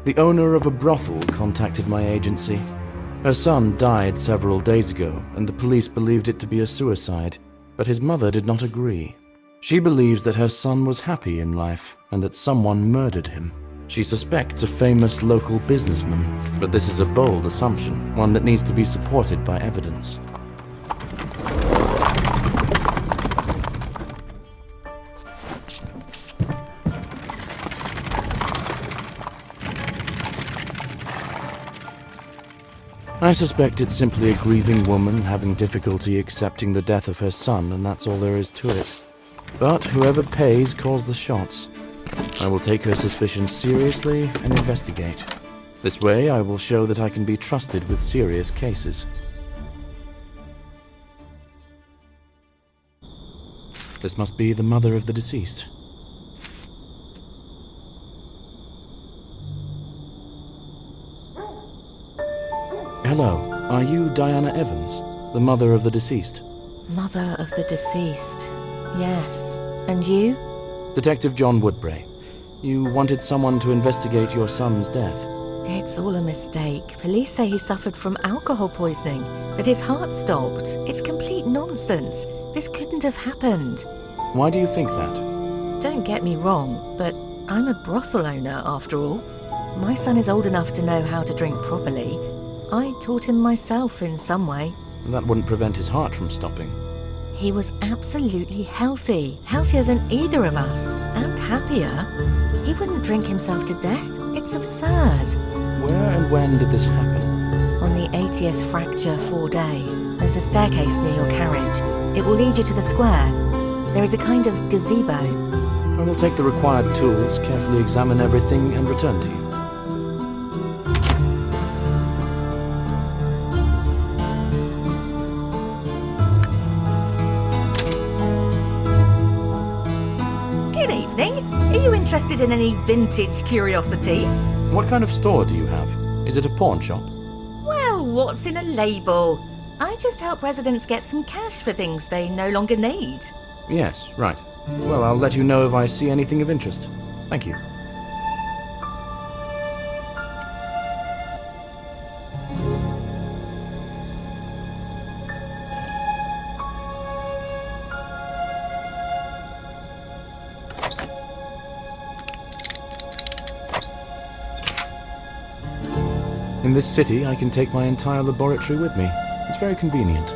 The owner of a brothel contacted my agency. Her son died several days ago, and the police believed it to be a suicide, but his mother did not agree. She believes that her son was happy in life and that someone murdered him. She suspects a famous local businessman, but this is a bold assumption, one that needs to be supported by evidence. I suspect it's simply a grieving woman having difficulty accepting the death of her son, and that's all there is to it. But whoever pays calls the shots. I will take her suspicions seriously and investigate. This way, I will show that I can be trusted with serious cases. This must be the mother of the deceased. Hello, are you Diana Evans, the mother of the deceased? Mother of the deceased, yes. And you? Detective John Woodbray. You wanted someone to investigate your son's death. It's all a mistake. Police say he suffered from alcohol poisoning, that his heart stopped. It's complete nonsense. This couldn't have happened. Why do you think that? Don't get me wrong, but I'm a brothel owner after all. My son is old enough to know how to drink properly. I taught him myself in some way. That wouldn't prevent his heart from stopping. He was absolutely healthy, healthier than either of us, and happier. He wouldn't drink himself to death. It's absurd. Where and when did this happen? On the 80th fracture 4-day. There's a staircase near your carriage. It will lead you to the square. There is a kind of gazebo. I will take the required tools, carefully examine everything, and return to you. Interested in any vintage curiosities? What kind of store do you have? Is it a pawn shop? Well, what's in a label? I just help residents get some cash for things they no longer need. Yes, right. Well, I'll let you know if I see anything of interest. Thank you. In this city, I can take my entire laboratory with me. It's very convenient.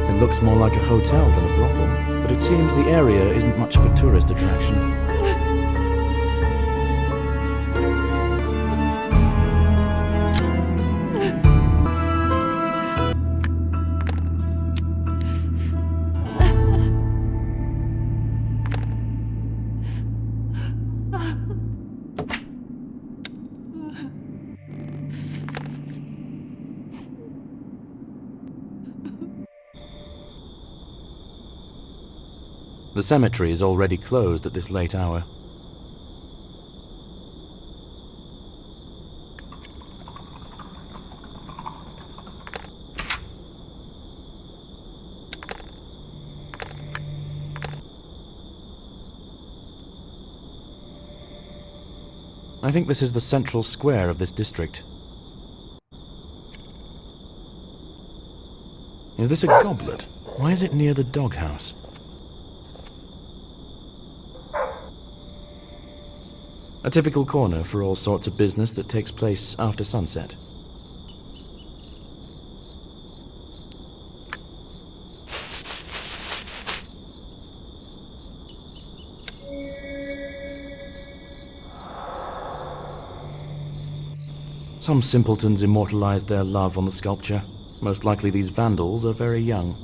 It looks more like a hotel than a brothel, but it seems the area isn't much of a tourist attraction. The cemetery is already closed at this late hour. I think this is the central square of this district. Is this a goblet? Why is it near the doghouse? A typical corner for all sorts of business that takes place after sunset. Some simpletons immortalized their love on the sculpture. Most likely these vandals are very young.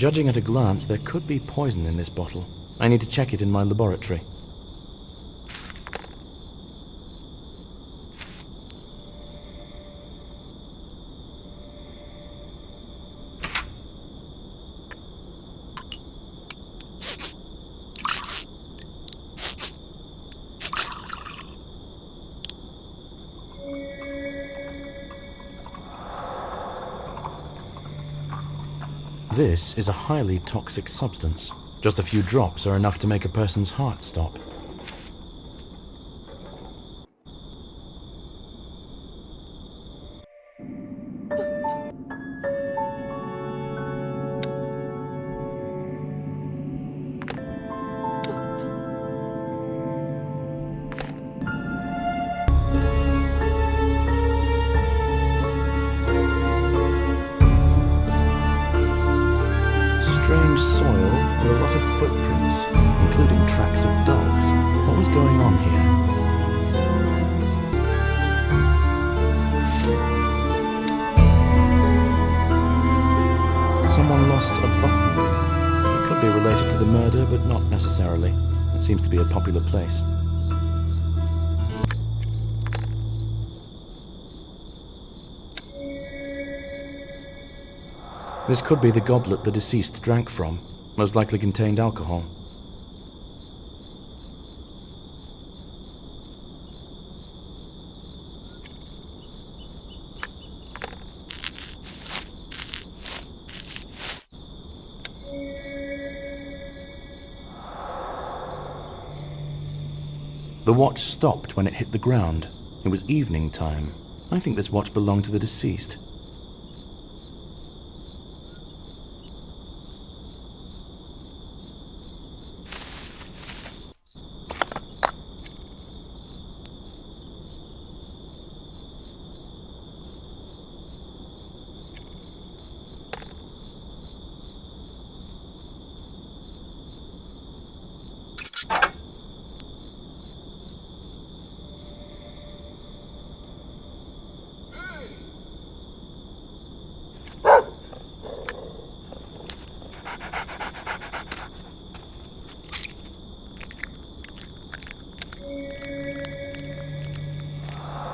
Judging at a glance, there could be poison in this bottle. I need to check it in my laboratory. This is a highly toxic substance. Just a few drops are enough to make a person's heart stop. Strange soil with a lot of footprints, including tracks of dogs. What was going on here? Someone lost a button. It could be related to the murder, but not necessarily. It seems to be a popular place. This could be the goblet the deceased drank from. Most likely contained alcohol. The watch stopped when it hit the ground. It was evening time. I think this watch belonged to the deceased.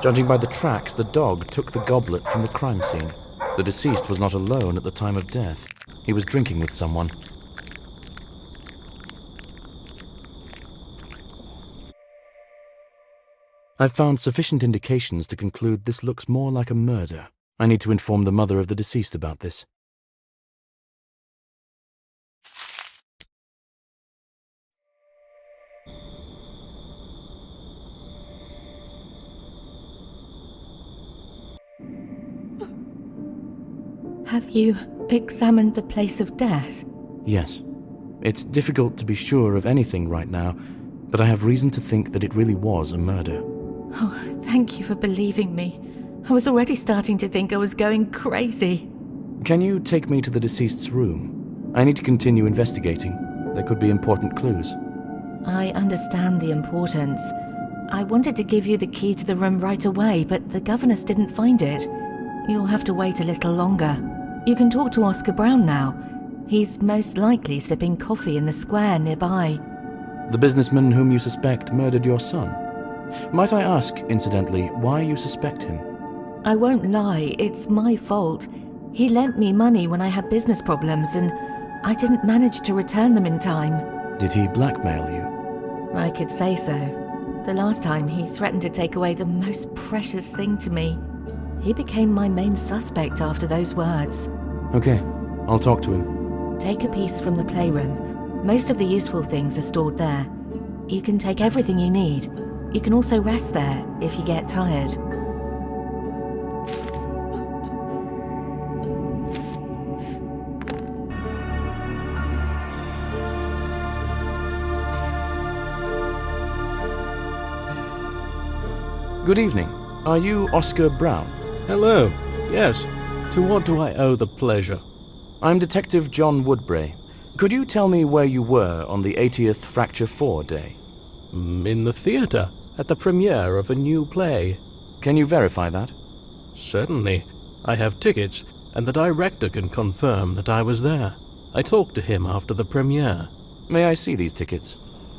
Judging by the tracks, the dog took the goblet from the crime scene. The deceased was not alone at the time of death. He was drinking with someone. I've found sufficient indications to conclude this looks more like a murder. I need to inform the mother of the deceased about this. Have you examined the place of death? Yes. It's difficult to be sure of anything right now, but I have reason to think that it really was a murder. Oh, thank you for believing me. I was already starting to think I was going crazy. Can you take me to the deceased's room? I need to continue investigating. There could be important clues. I understand the importance. I wanted to give you the key to the room right away, but the governess didn't find it. You'll have to wait a little longer. You can talk to Oscar Brown now. He's most likely sipping coffee in the square nearby. The businessman whom you suspect murdered your son. Might I ask, incidentally, why you suspect him? I won't lie, it's my fault. He lent me money when I had business problems, and I didn't manage to return them in time. Did he blackmail you? I could say so. The last time, he threatened to take away the most precious thing to me. He became my main suspect after those words. Okay, I'll talk to him. Take a piece from the playroom. Most of the useful things are stored there. You can take everything you need. You can also rest there if you get tired. Good evening. Are you Oscar Brown? Hello. Yes. To what do I owe the pleasure? I'm Detective John Woodbray. Could you tell me where you were on the 80th Fracture 4 day? In the theatre, at the premiere of a new play. Can you verify that? Certainly. I have tickets, and the director can confirm that I was there. I talked to him after the premiere. May I see these tickets?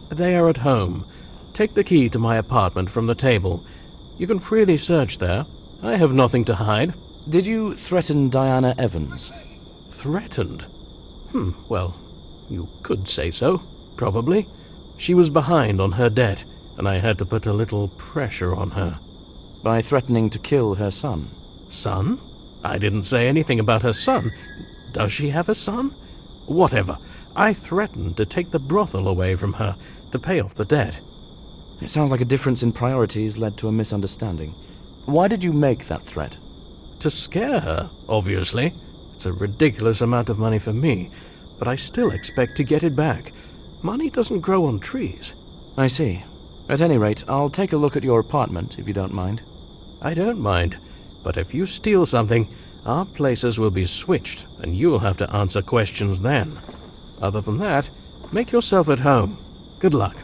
They are at home. Take the key to my apartment from the table. You can freely search there. I have nothing to hide. Did you threaten Diana Evans? Threatened? Well, you could say so, probably. She was behind on her debt, and I had to put a little pressure on her. By threatening to kill her son? Son? I didn't say anything about her son. Does she have a son? Whatever. I threatened to take the brothel away from her to pay off the debt. It sounds like a difference in priorities led to a misunderstanding. Why did you make that threat? To scare her, obviously. It's a ridiculous amount of money for me, but I still expect to get it back. Money doesn't grow on trees. I see. At any rate, I'll take a look at your apartment, if you don't mind. I don't mind, but if you steal something, our places will be switched, and you'll have to answer questions then. Other than that, make yourself at home. Good luck.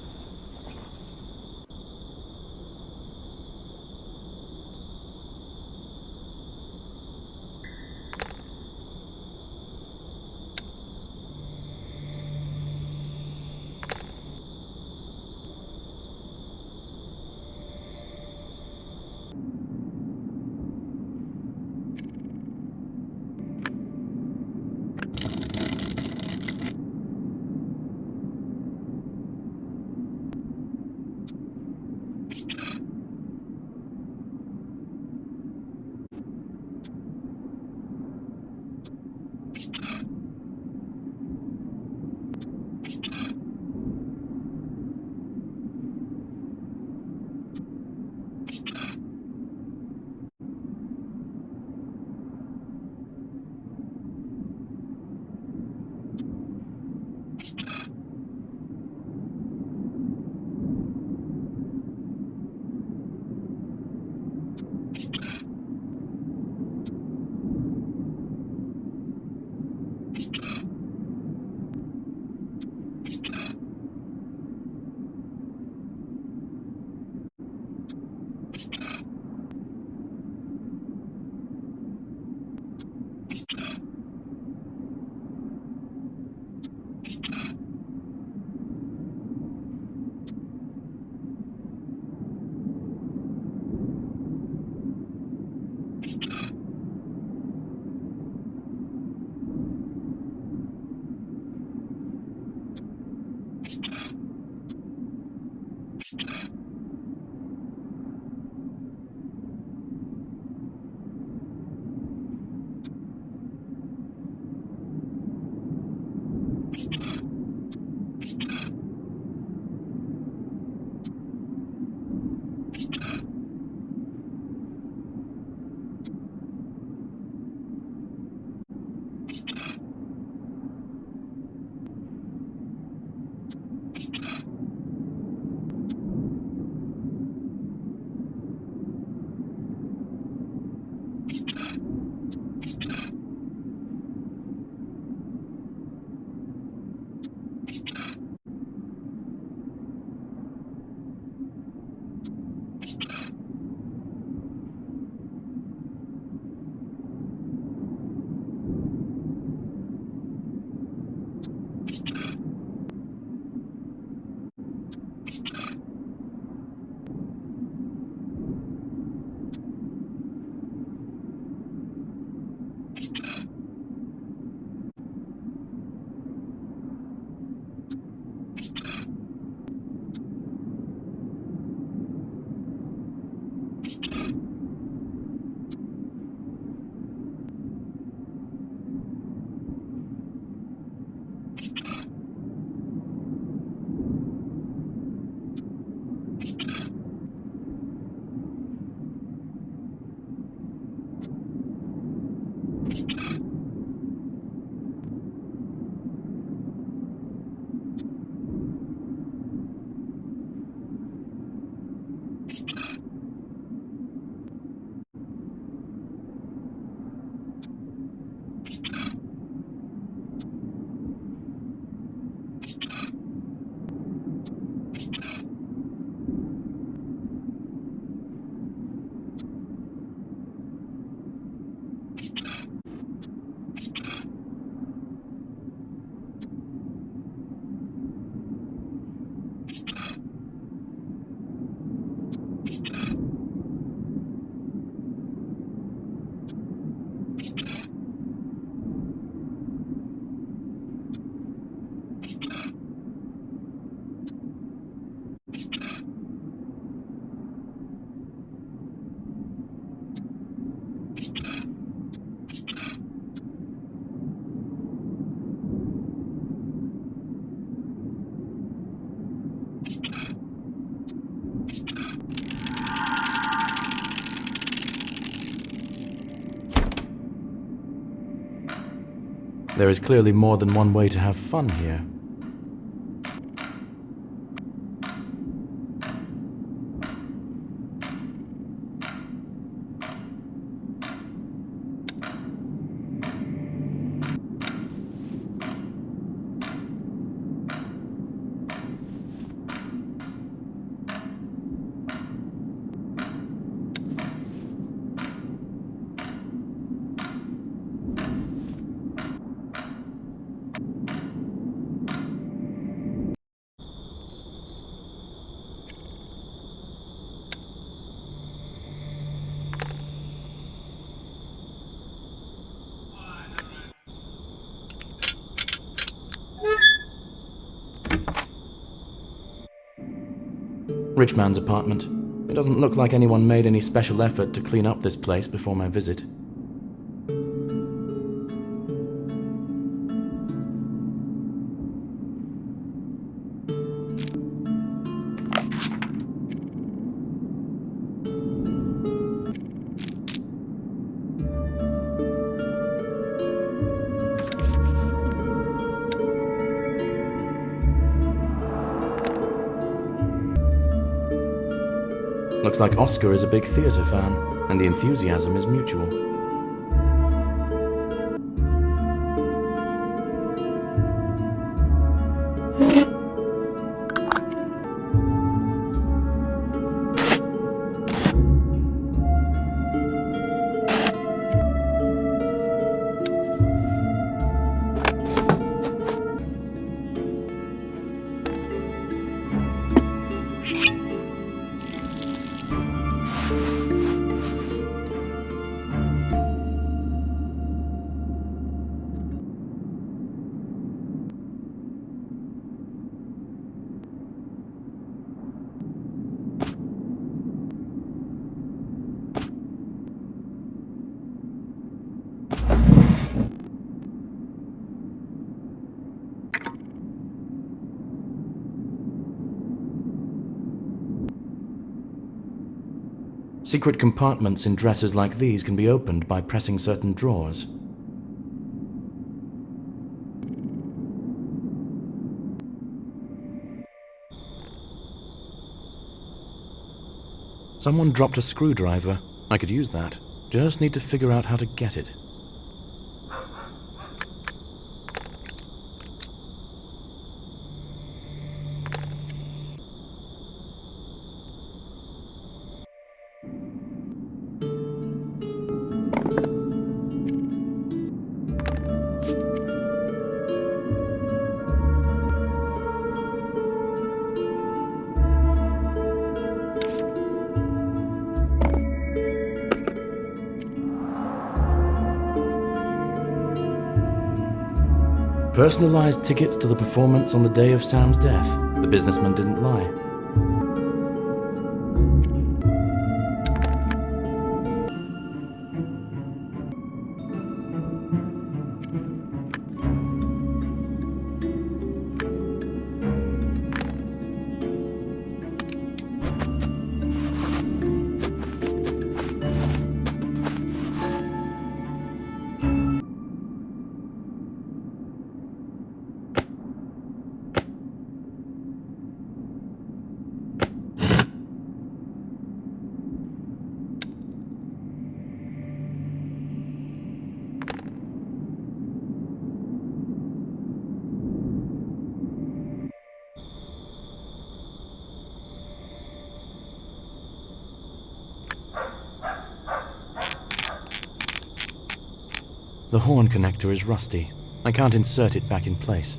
There is clearly more than one way to have fun here. Rich man's apartment. It doesn't look like anyone made any special effort to clean up this place before my visit. Looks like Oscar is a big theatre fan, and the enthusiasm is mutual. Secret compartments in dresses like these can be opened by pressing certain drawers. Someone dropped a screwdriver. I could use that. Just need to figure out how to get it. Personalized tickets to the performance on the day of Sam's death. The businessman didn't lie. The horn connector is rusty. I can't insert it back in place.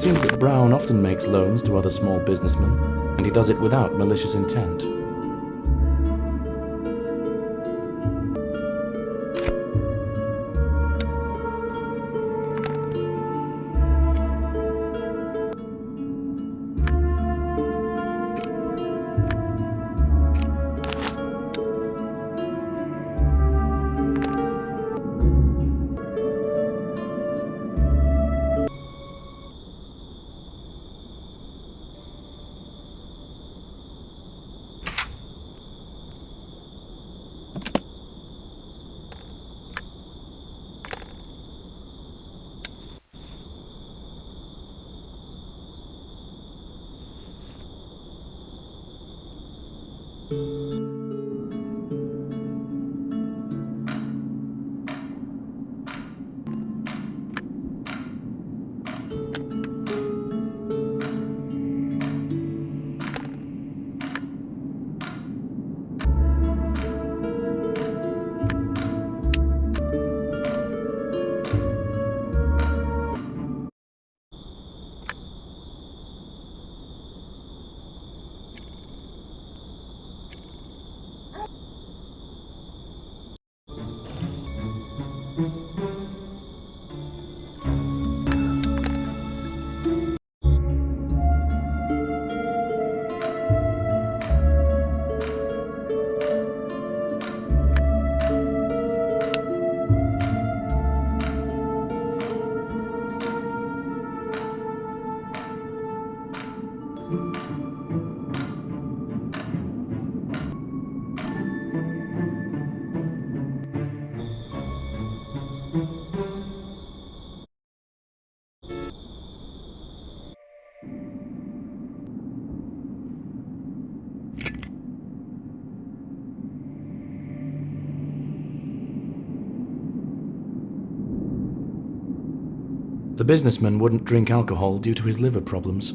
Seems that Brown often makes loans to other small businessmen, and he does it without malicious intent. The businessman wouldn't drink alcohol due to his liver problems.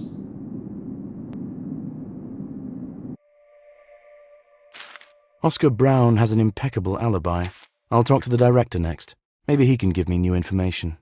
Oscar Brown has an impeccable alibi. I'll talk to the director next. Maybe he can give me new information.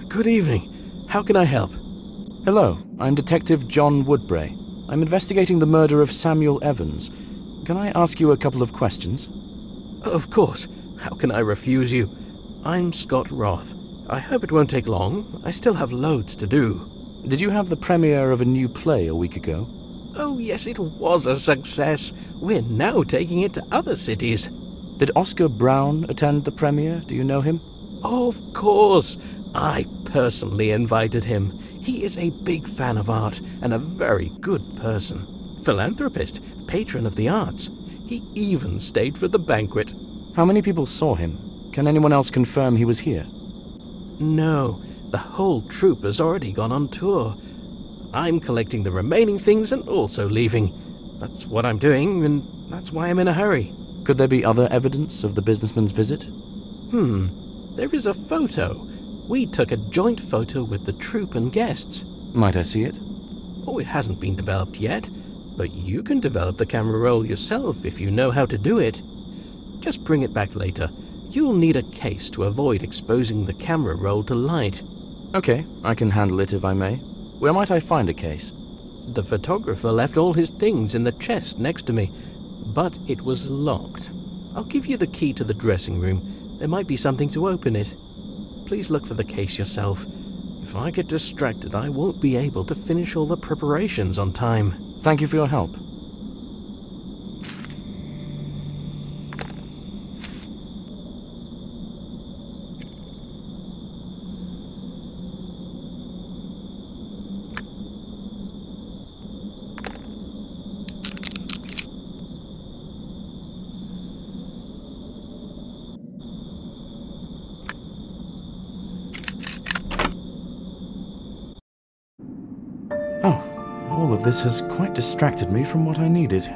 Good evening. How can I help? Hello, I'm Detective John Woodbray. I'm investigating the murder of Samuel Evans. Can I ask you a couple of questions? Of course. How can I refuse you? I'm Scott Roth. I hope it won't take long. I still have loads to do. Did you have the premiere of a new play a week ago? Oh, yes, it was a success. We're now taking it to other cities. Did Oscar Brown attend the premiere? Do you know him? Of course. I personally invited him. He is a big fan of art and a very good person. Philanthropist, patron of the arts. He even stayed for the banquet. How many people saw him? Can anyone else confirm he was here? No, the whole troupe has already gone on tour. I'm collecting the remaining things and also leaving. That's what I'm doing, and that's why I'm in a hurry. Could there be other evidence of the businessman's visit? There is a photo. We took a joint photo with the troupe and guests. Might I see it? Oh, it hasn't been developed yet, but you can develop the camera roll yourself if you know how to do it. Just bring it back later. You'll need a case to avoid exposing the camera roll to light. Okay, I can handle it if I may. Where might I find a case? The photographer left all his things in the chest next to me, but it was locked. I'll give you the key to the dressing room. There might be something to open it. Please look for the case yourself. If I get distracted, I won't be able to finish all the preparations on time. Thank you for your help. All of this has quite distracted me from what I needed.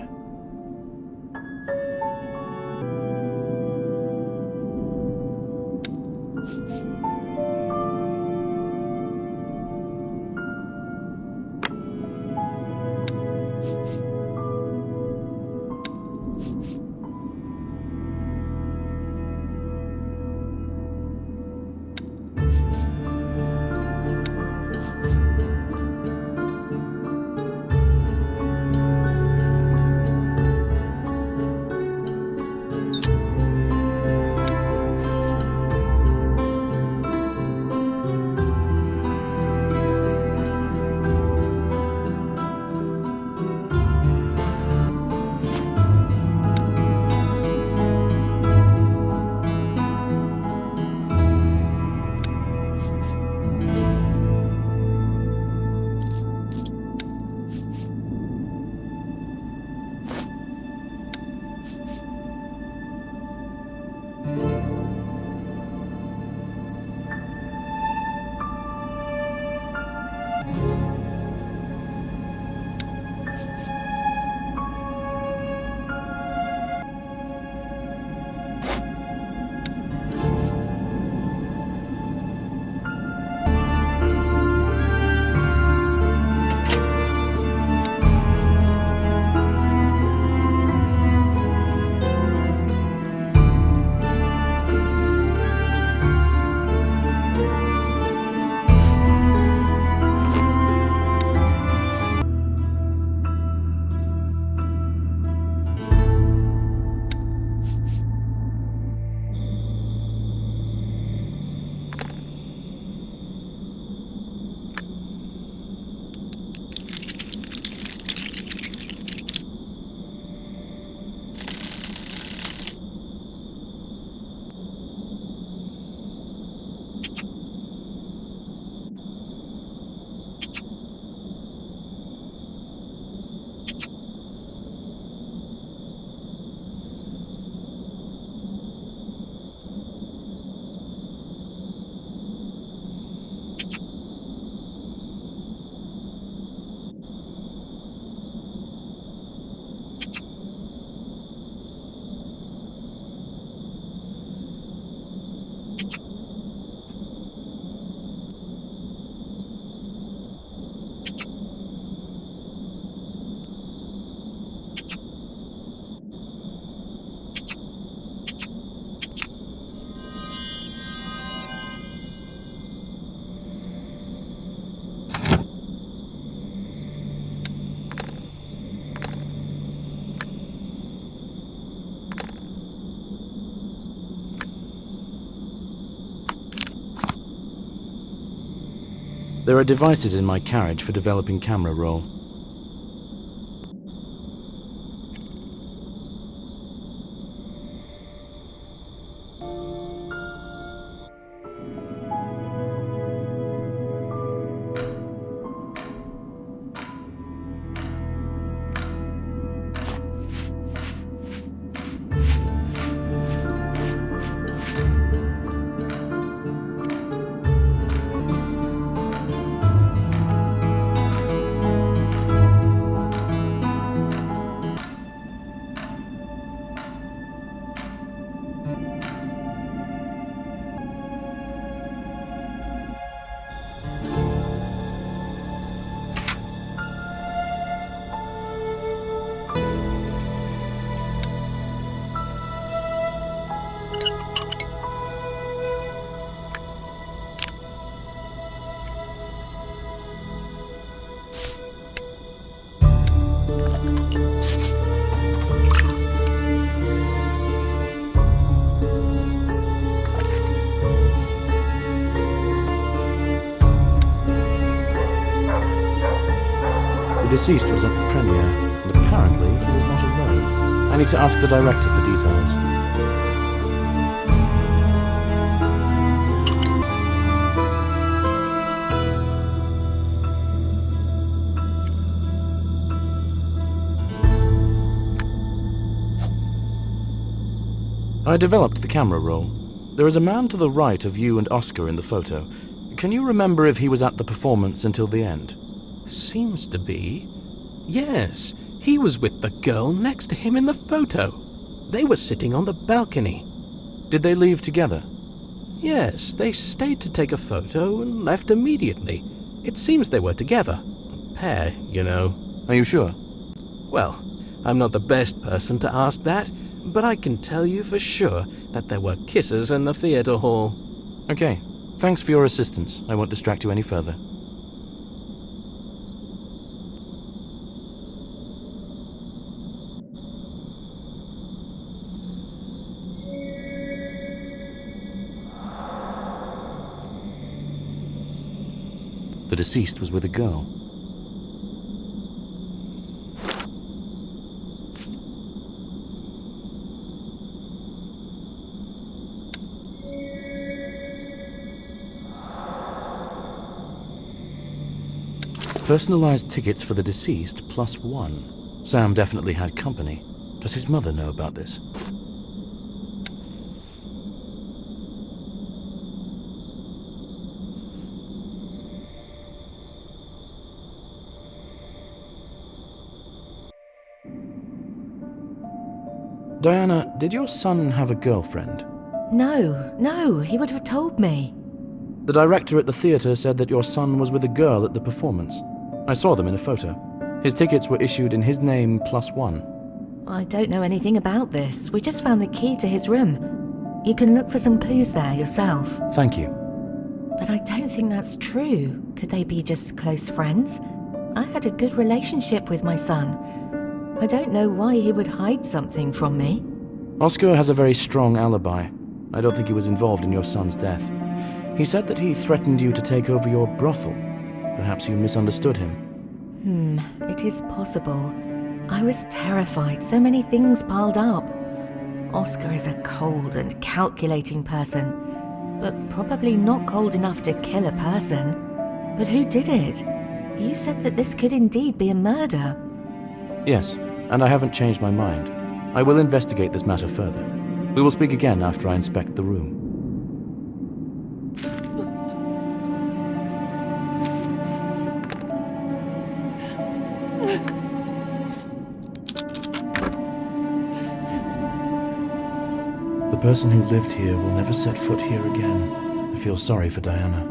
There are devices in my carriage for developing camera roll. The deceased was at the premiere, and apparently he was not alone. I need to ask the director for details. I developed the camera roll. There is a man to the right of you and Oscar in the photo. Can you remember if he was at the performance until the end? Seems to be. Yes, he was with the girl next to him in the photo. They were sitting on the balcony. Did they leave together? Yes, they stayed to take a photo and left immediately. It seems they were together. A pair, you know. Are you sure? Well, I'm not the best person to ask that, but I can tell you for sure that there were kisses in the theater hall. Okay. Thanks for your assistance. I won't distract you any further. The deceased was with a girl. Personalized tickets for the deceased +1. Sam definitely had company. Does his mother know about this? Diana, did your son have a girlfriend? No, he would have told me. The director at the theater said that your son was with a girl at the performance. I saw them in a photo. His tickets were issued in his name +1. I don't know anything about this. We just found the key to his room. You can look for some clues there yourself. Thank you. But I don't think that's true. Could they be just close friends? I had a good relationship with my son. I don't know why he would hide something from me. Oscar has a very strong alibi. I don't think he was involved in your son's death. He said that he threatened you to take over your brothel. Perhaps you misunderstood him. It is possible. I was terrified, so many things piled up. Oscar is a cold and calculating person, but probably not cold enough to kill a person. But who did it? You said that this could indeed be a murder. Yes, and I haven't changed my mind. I will investigate this matter further. We will speak again after I inspect the room. The person who lived here will never set foot here again. I feel sorry for Diana.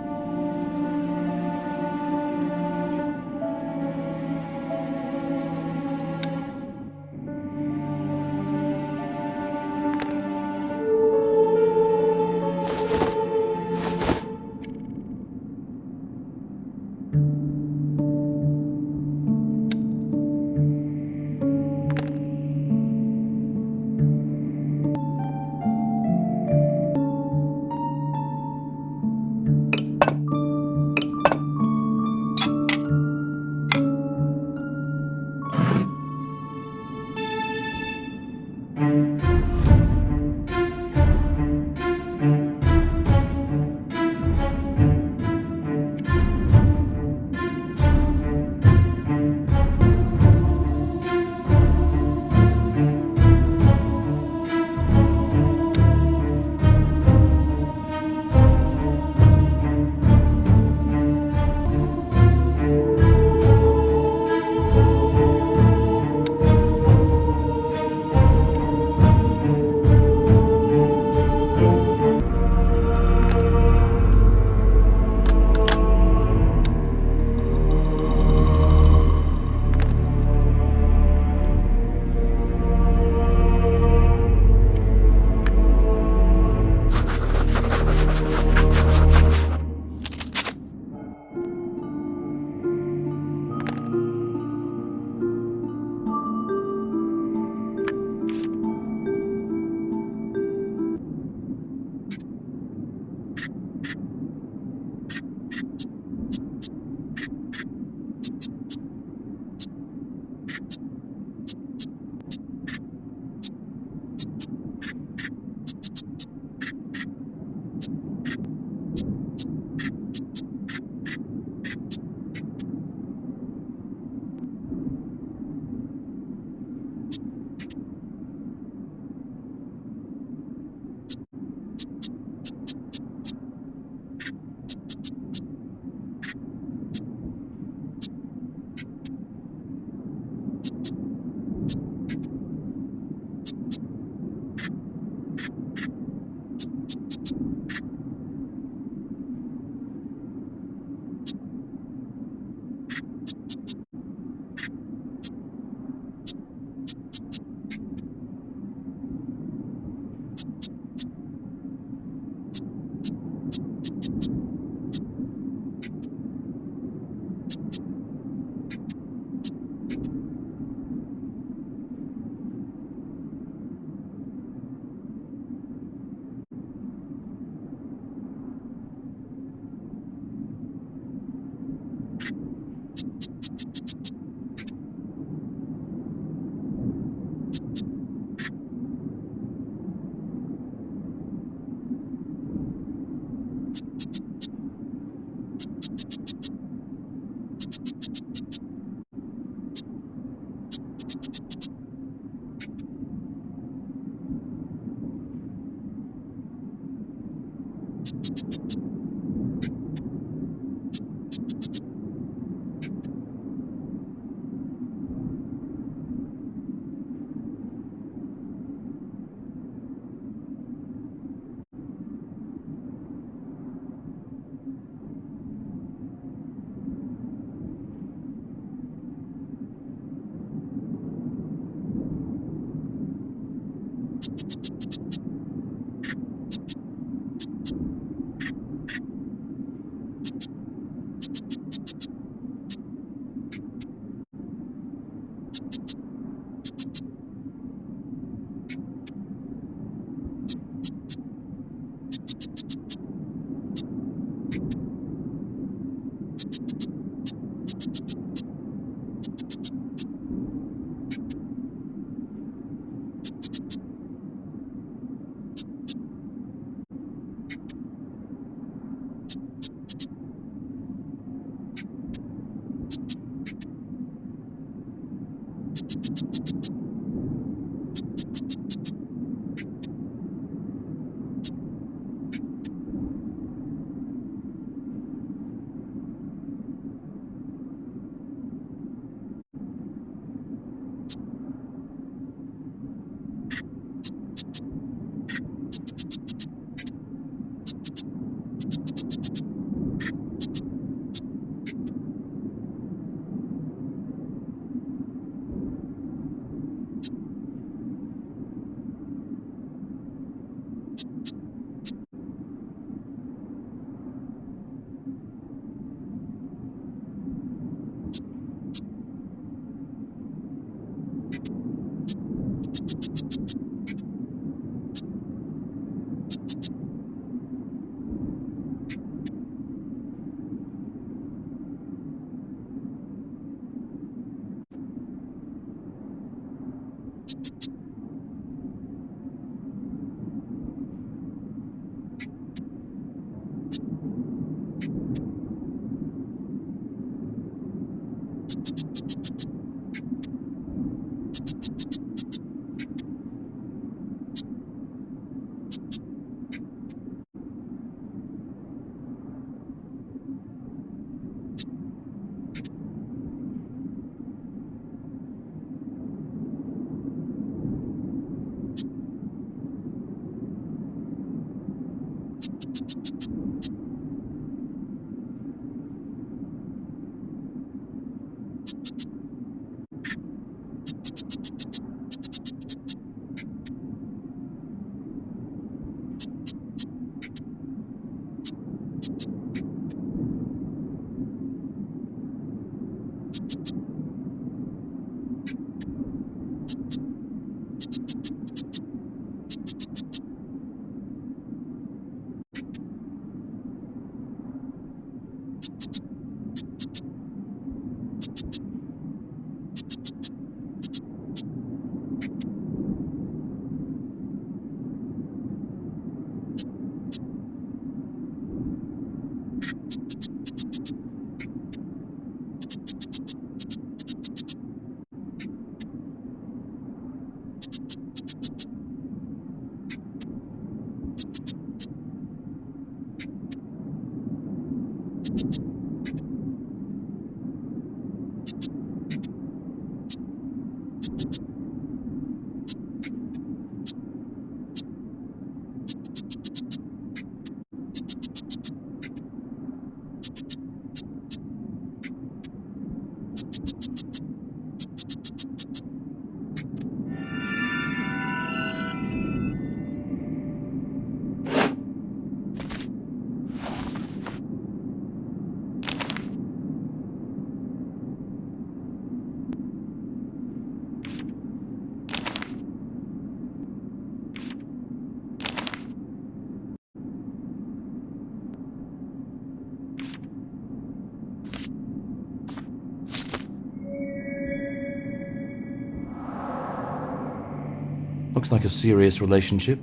Looks like a serious relationship.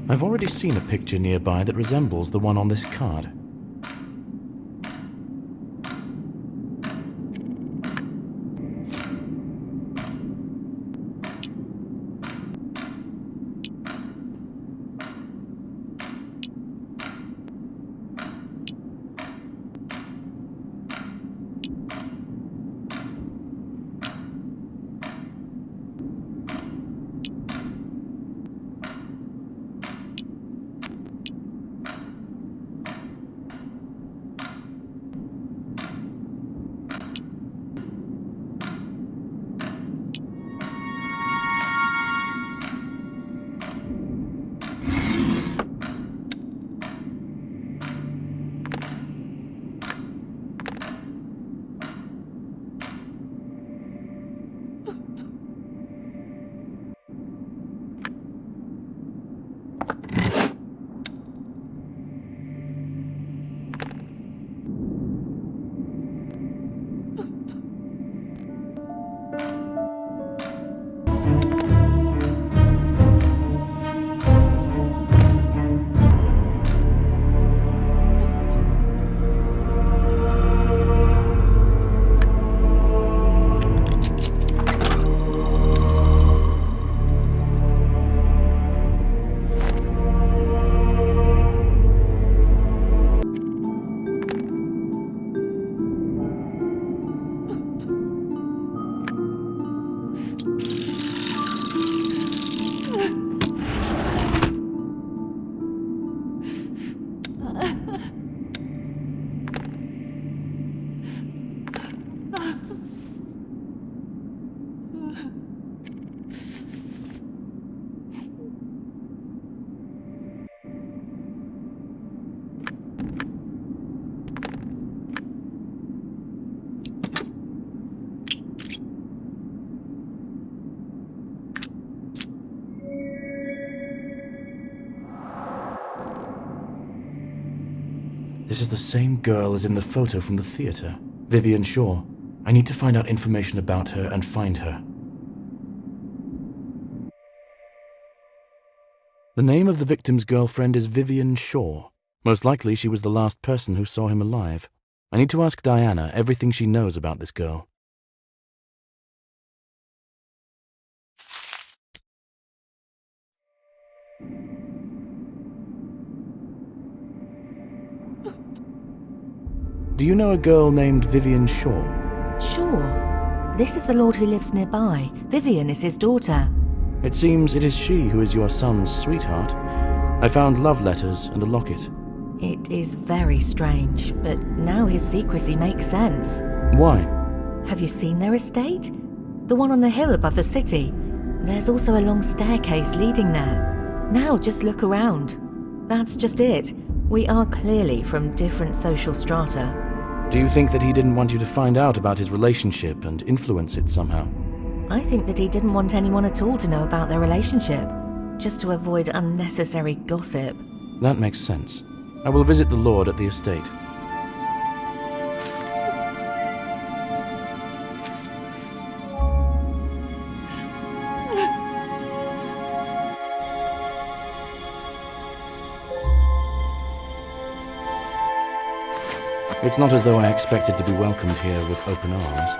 I've already seen a picture nearby that resembles the one on this card. This is the same girl as in the photo from the theater, Vivian Shaw. I need to find out information about her and find her. The name of the victim's girlfriend is Vivian Shaw. Most likely she was the last person who saw him alive. I need to ask Diana everything she knows about this girl. Do you know a girl named Vivian Shaw? Sure. This is the lord who lives nearby. Vivian is his daughter. It seems it is she who is your son's sweetheart. I found love letters and a locket. It is very strange, but now his secrecy makes sense. Why? Have you seen their estate? The one on the hill above the city. There's also a long staircase leading there. Now just look around. That's just it. We are clearly from different social strata. Do you think that he didn't want you to find out about his relationship and influence it somehow? I think that he didn't want anyone at all to know about their relationship, just to avoid unnecessary gossip. That makes sense. I will visit the Lord at the estate. It's not as though I expected to be welcomed here with open arms.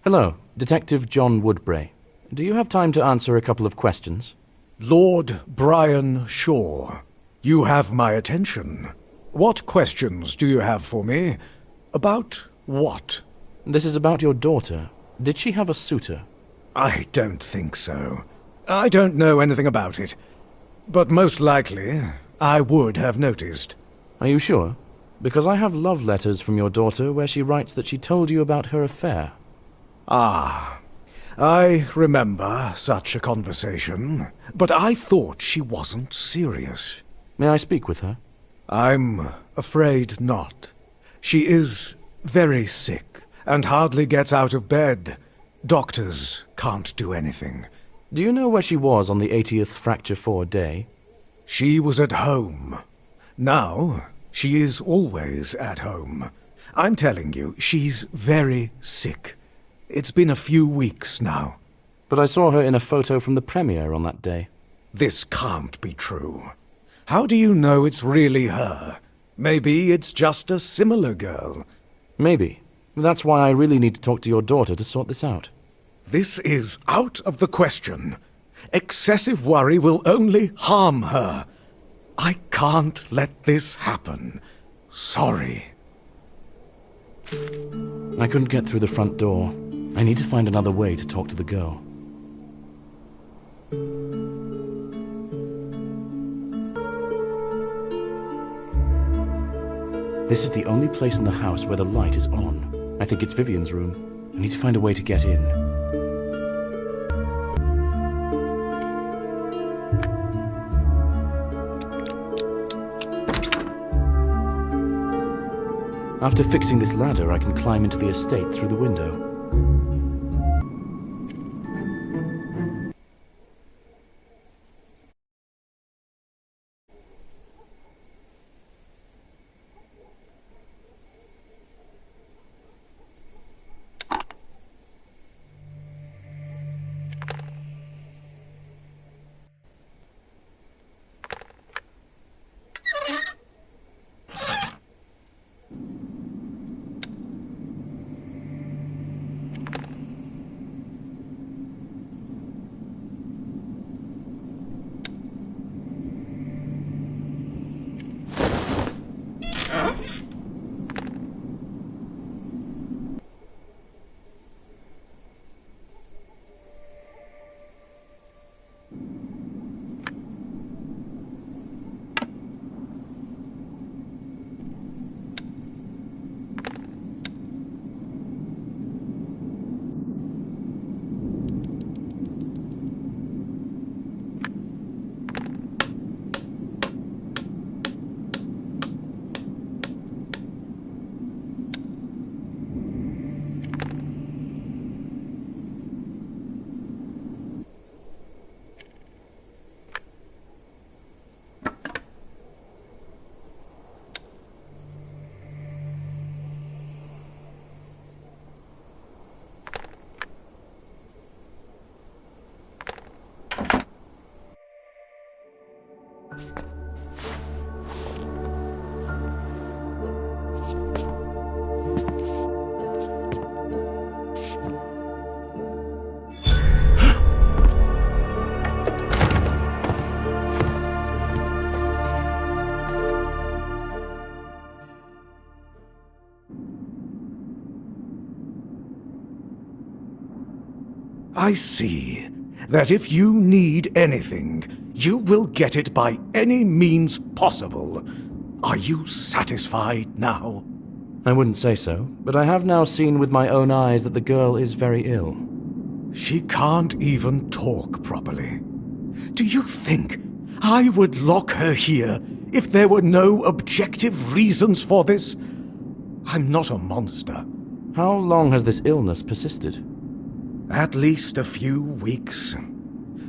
Hello, Detective John Woodbray. Do you have time to answer a couple of questions? Lord Brian Shaw, you have my attention. What questions do you have for me? About what? This is about your daughter. Did she have a suitor? I don't think so. I don't know anything about it. But most likely, I would have noticed. Are you sure? Because I have love letters from your daughter where she writes that she told you about her affair. Ah, I remember such a conversation, but I thought she wasn't serious. May I speak with her? I'm afraid not. She is very sick and hardly gets out of bed. Doctors can't do anything. Do you know where she was on the 80th Fracture 4 day? She was at home. Now, she is always at home. I'm telling you, she's very sick. It's been a few weeks now. But I saw her in a photo from the premiere on that day. This can't be true. How do you know it's really her? Maybe it's just a similar girl. Maybe. That's why I really need to talk to your daughter to sort this out. This is out of the question. Excessive worry will only harm her. I can't let this happen. Sorry. I couldn't get through the front door. I need to find another way to talk to the girl. This is the only place in the house where the light is on. I think it's Vivian's room. I need to find a way to get in. After fixing this ladder, I can climb into the estate through the window. I see that if you need anything, you will get it by any means possible. Are you satisfied now? I wouldn't say so, but I have now seen with my own eyes that the girl is very ill. She can't even talk properly. Do you think I would lock her here if there were no objective reasons for this? I'm not a monster. How long has this illness persisted? At least a few weeks.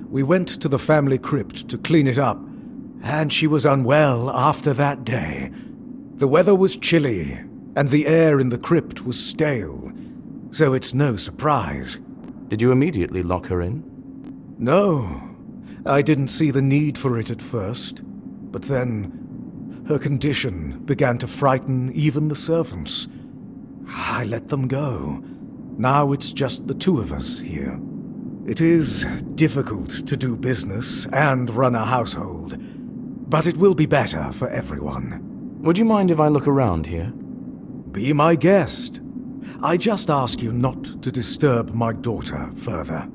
We went to the family crypt to clean it up, and she was unwell after that day. The weather was chilly, and the air in the crypt was stale, so it's no surprise. Did you immediately lock her in? No, I didn't see the need for it at first, but then her condition began to frighten even the servants. I let them go. Now it's just the two of us here. It is difficult to do business and run a household, but it will be better for everyone. Would you mind if I look around here? Be my guest. I just ask you not to disturb my daughter further.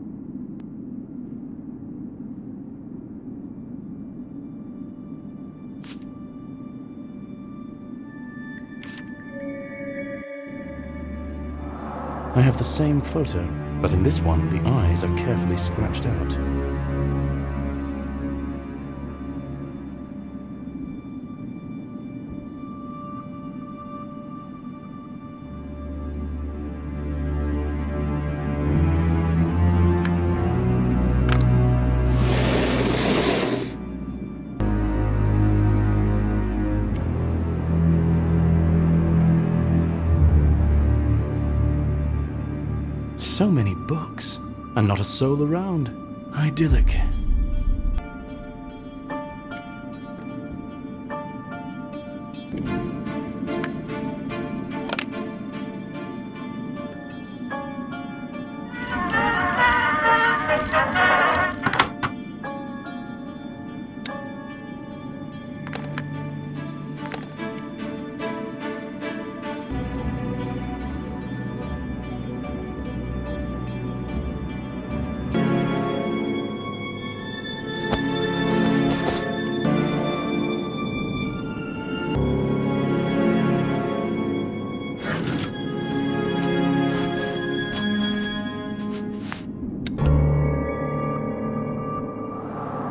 I have the same photo, but in this one, the eyes are carefully scratched out. So many books, and not a soul around. Idyllic.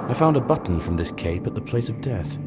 I found a button from this cape at the place of death.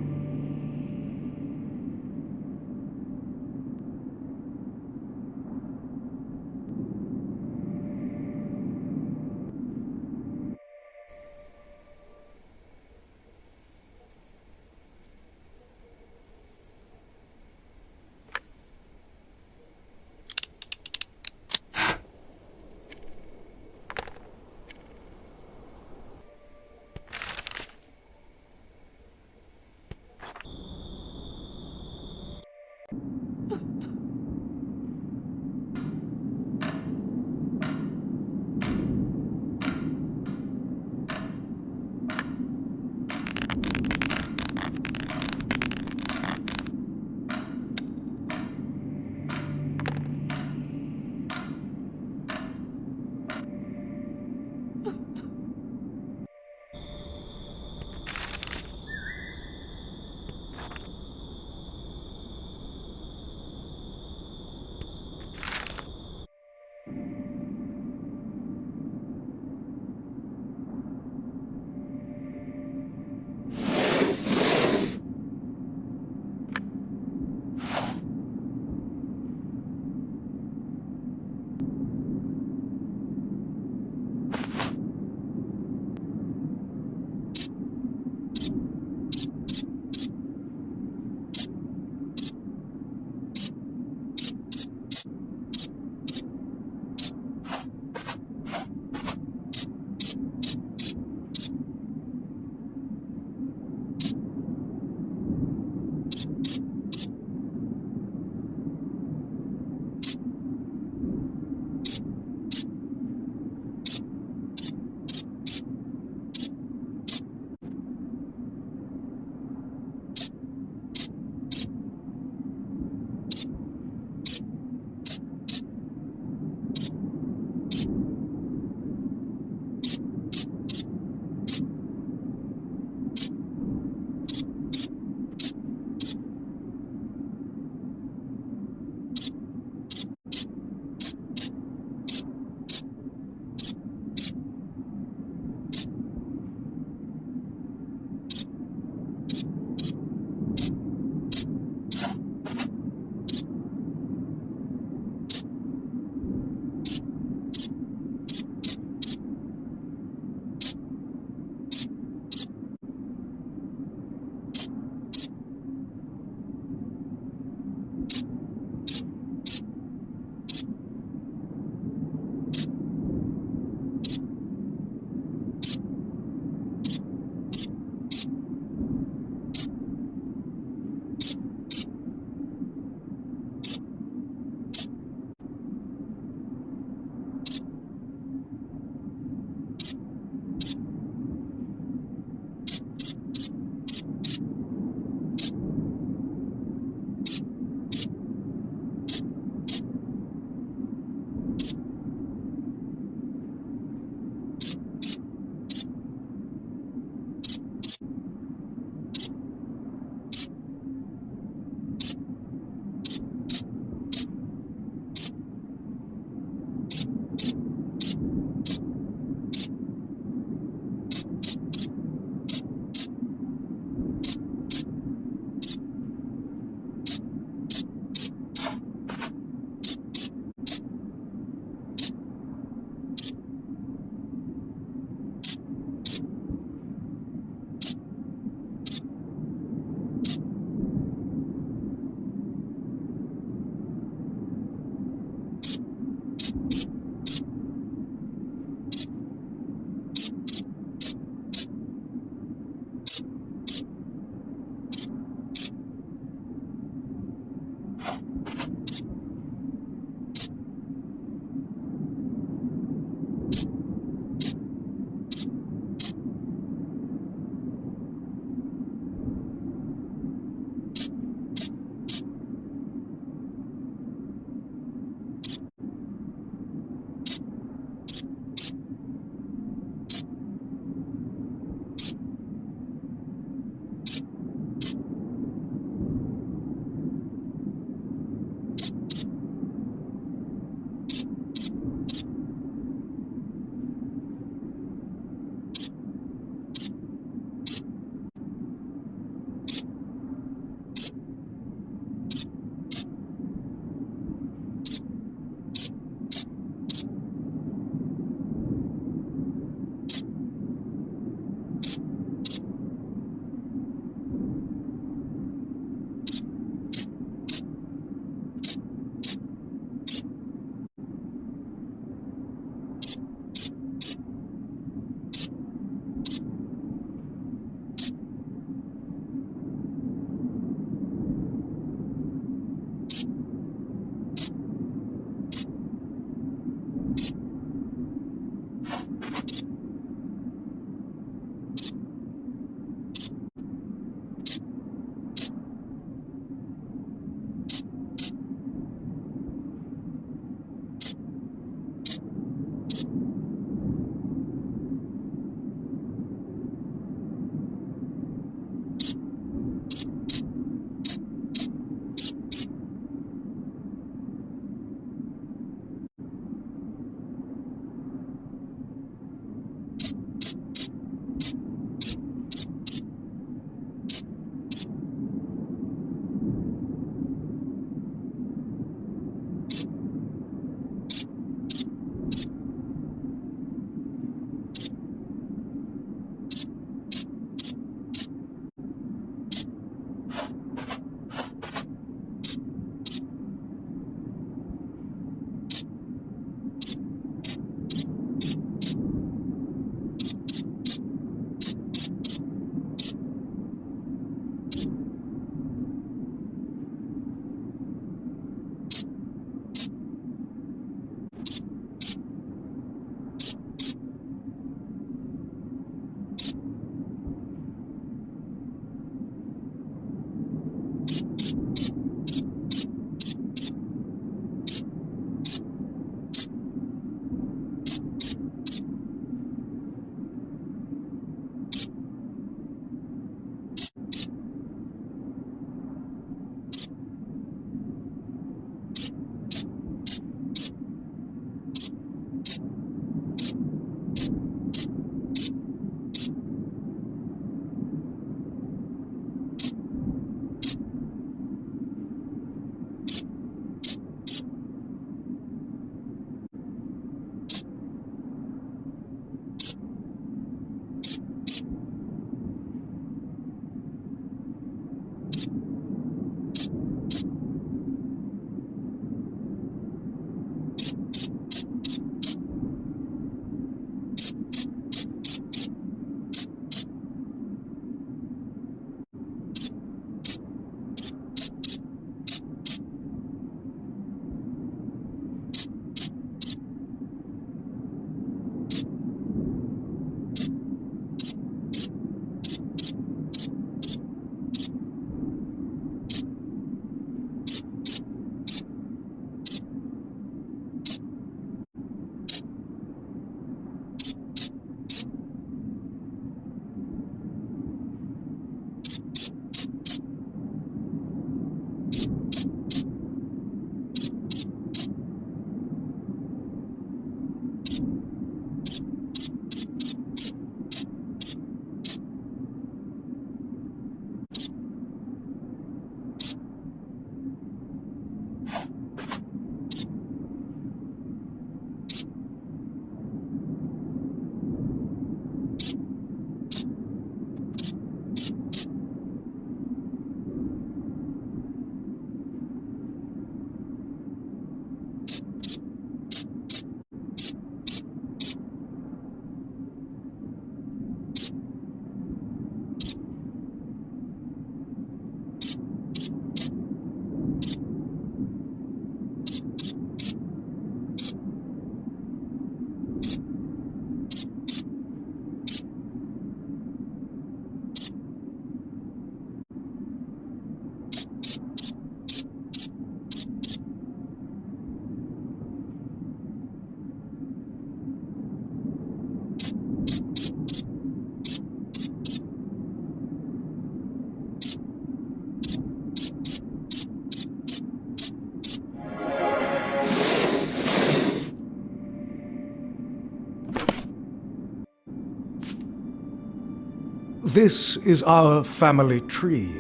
This is our family tree,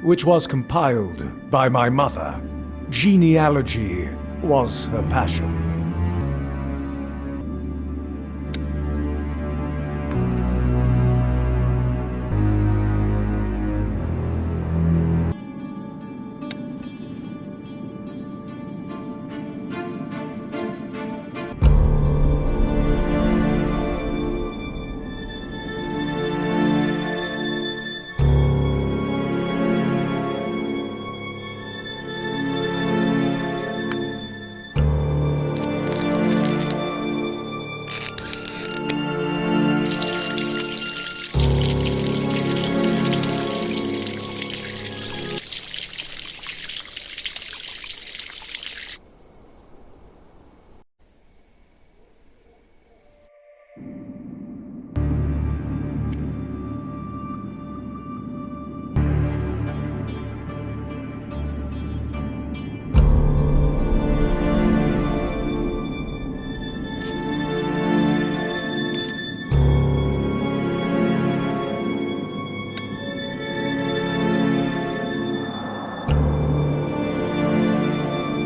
which was compiled by my mother. Genealogy was her passion.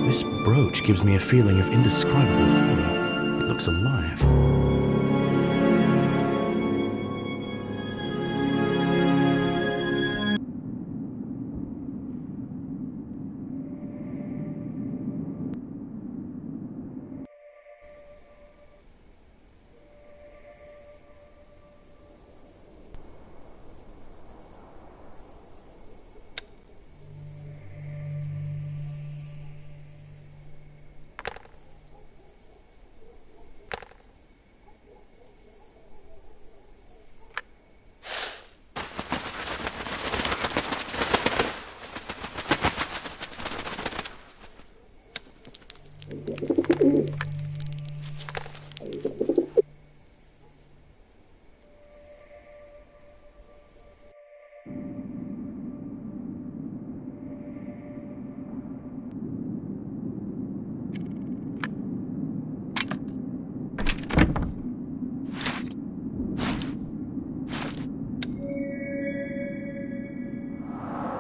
This brooch gives me a feeling of indescribable horror. It looks alive.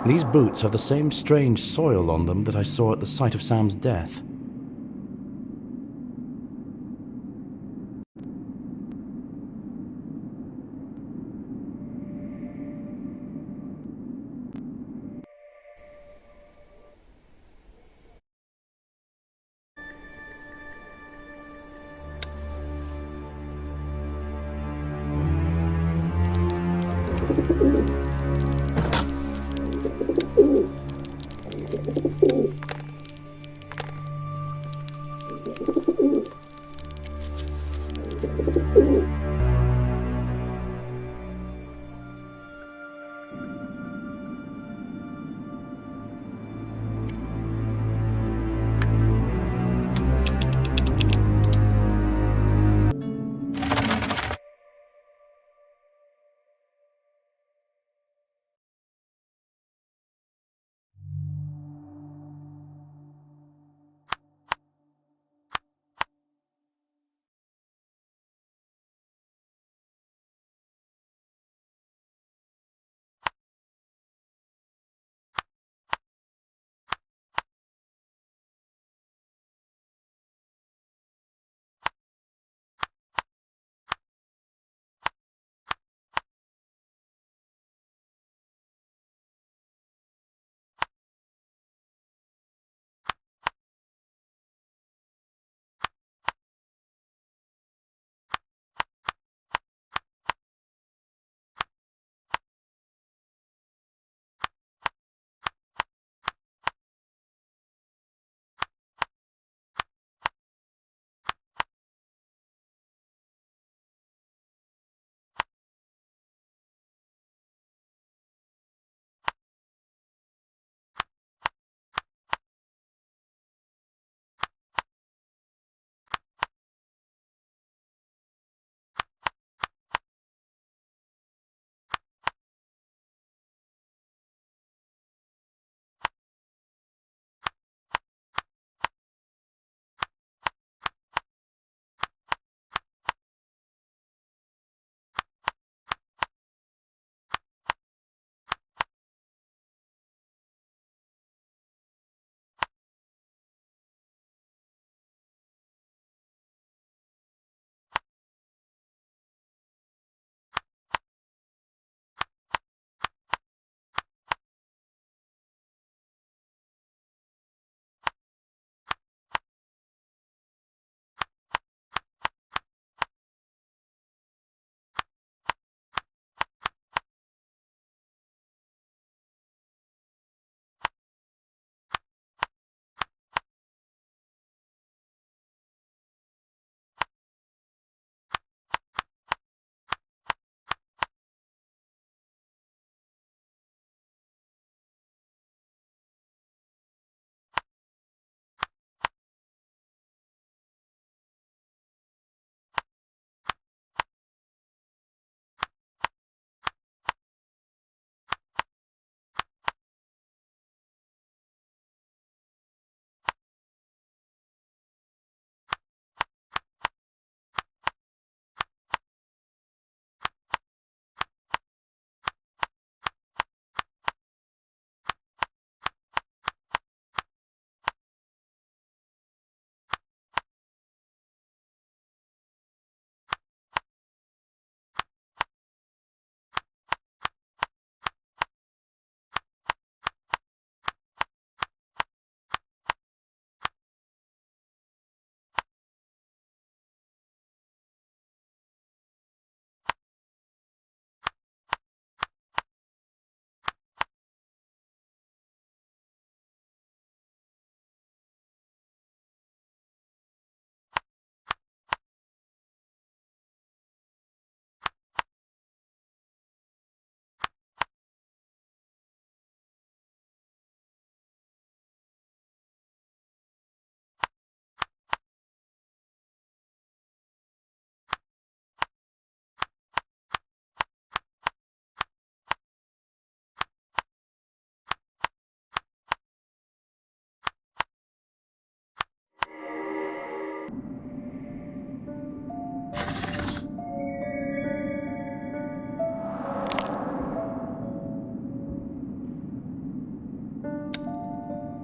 These boots have the same strange soil on them that I saw at the site of Sam's death.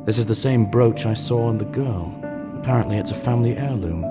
This is the same brooch I saw on the girl. Apparently it's a family heirloom.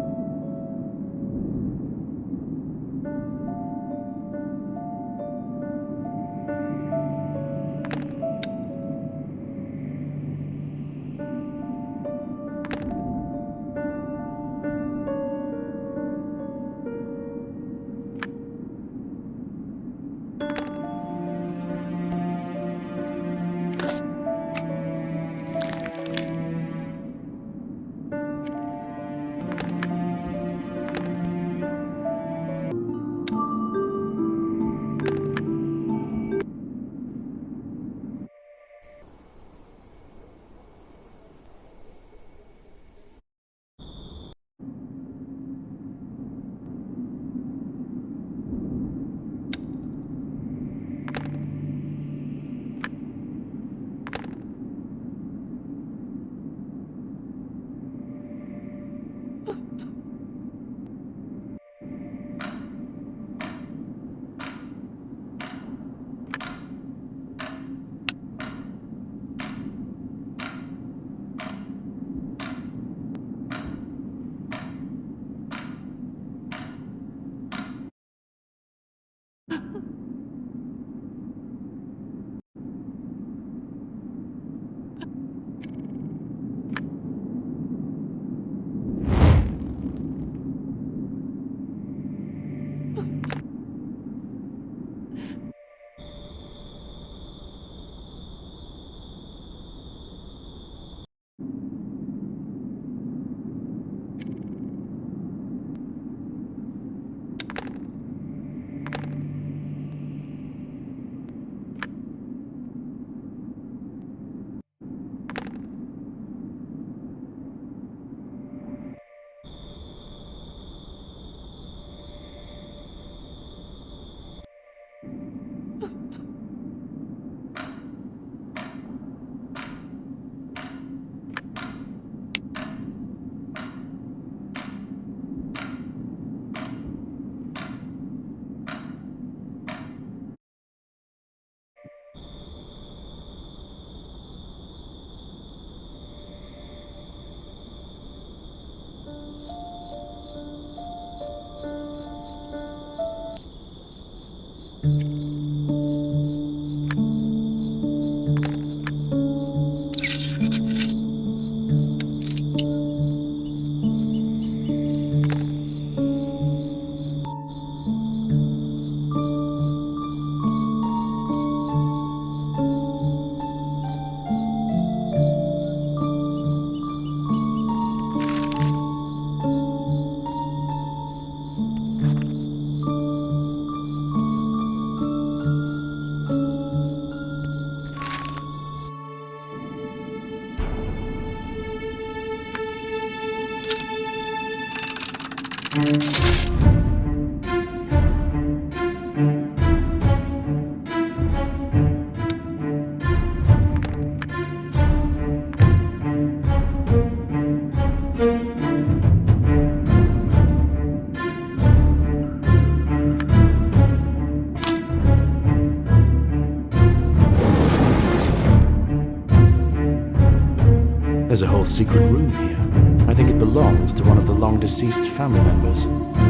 There's a whole secret room here. I think it belonged to one of the long-deceased family members.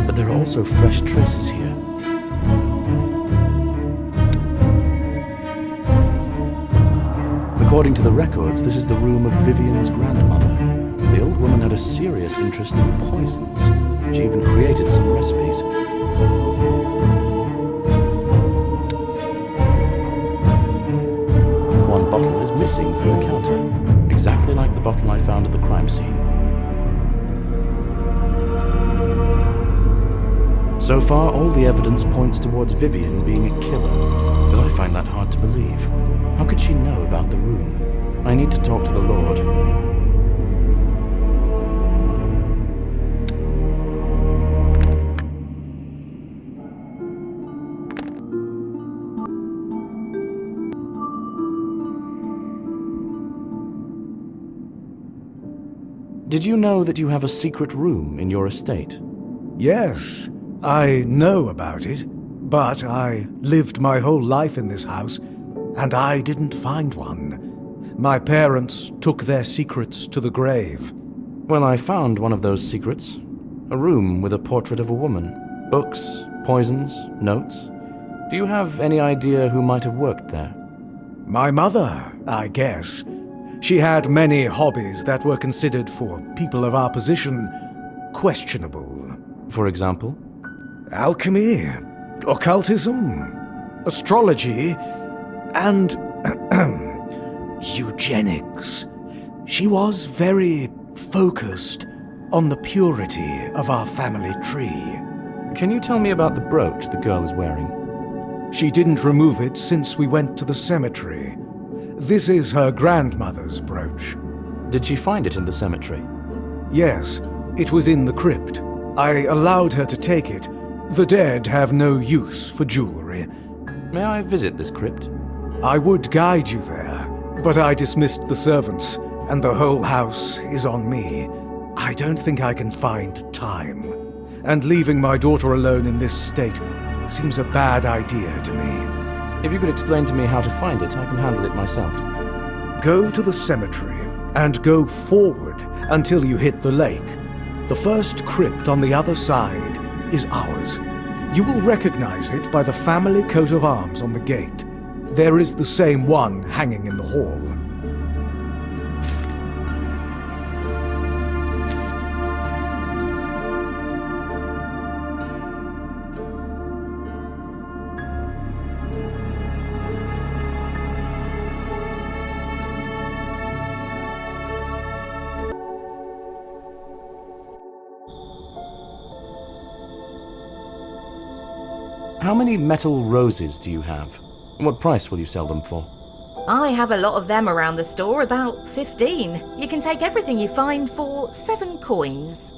But there are also fresh traces here. According to the records, this is the room of Vivian's grandmother. The old woman had a serious interest in poisons. She even created some recipes. One bottle is missing from the counter, exactly like the bottle I found at the crime scene. So far, all the evidence points towards Vivian being a killer, but I find that hard to believe. How could she know about the room? I need to talk to the Lord. Did you know that you have a secret room in your estate? Yes, I know about it, but I lived my whole life in this house, and I didn't find one. My parents took their secrets to the grave. Well, I found one of those secrets. A room with a portrait of a woman. Books, poisons, notes. Do you have any idea who might have worked there? My mother, I guess. She had many hobbies that were considered, for people of our position, questionable. For example? Alchemy, occultism, astrology, and eugenics. She was very focused on the purity of our family tree. Can you tell me about the brooch the girl is wearing? She didn't remove it since we went to the cemetery. This is her grandmother's brooch. Did she find it in the cemetery? Yes, it was in the crypt. I allowed her to take it. The dead have no use for jewelry. May I visit this crypt? I would guide you there, but I dismissed the servants, and the whole house is on me. I don't think I can find time. And leaving my daughter alone in this state seems a bad idea to me. If you could explain to me how to find it, I can handle it myself. Go to the cemetery and go forward until you hit the lake. The first crypt on the other side is ours. You will recognize it by the family coat of arms on the gate. There is the same one hanging in the hall. How many metal roses do you have? What price will you sell them for? I have a lot of them around the store, about 15. You can take everything you find for 7 coins.